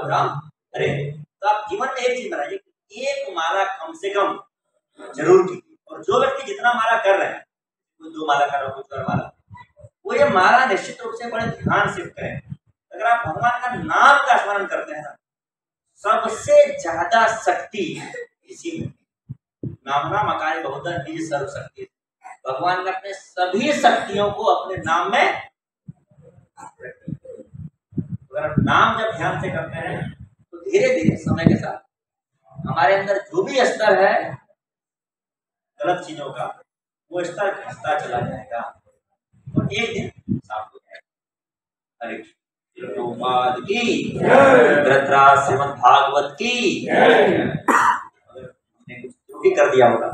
राम हरे हरे। तो आप जीवन में एक चीज बनाइए, एक माला कम से कम जरूर कीजिए। और जो व्यक्ति जितना माला कर रहे हैं, कोई 2 माला कर रहा हो, कोई 4 माला, वो ये माला निश्चित रूप से बड़े ध्यान से करें। अगर आप भगवान का नाम का स्मरण करते हैं ना, सबसे ज्यादा शक्ति इसी में। नामना मकारे बहुत निज सर्व शक्ति, भगवान ने अपने सभी शक्तियों को अपने नाम में। अगर नाम जब ध्यान से करते हैं तो धीरे धीरे समय के साथ हमारे अंदर जो भी स्तर है गलत चीजों का, वो स्तर घटता चला जाएगा और एक दिन साफ हो जाएगा। हरे कृष्ण की, श्रीमद् भागवत की। अगर हमने कुछ त्रुटि कर दिया होगा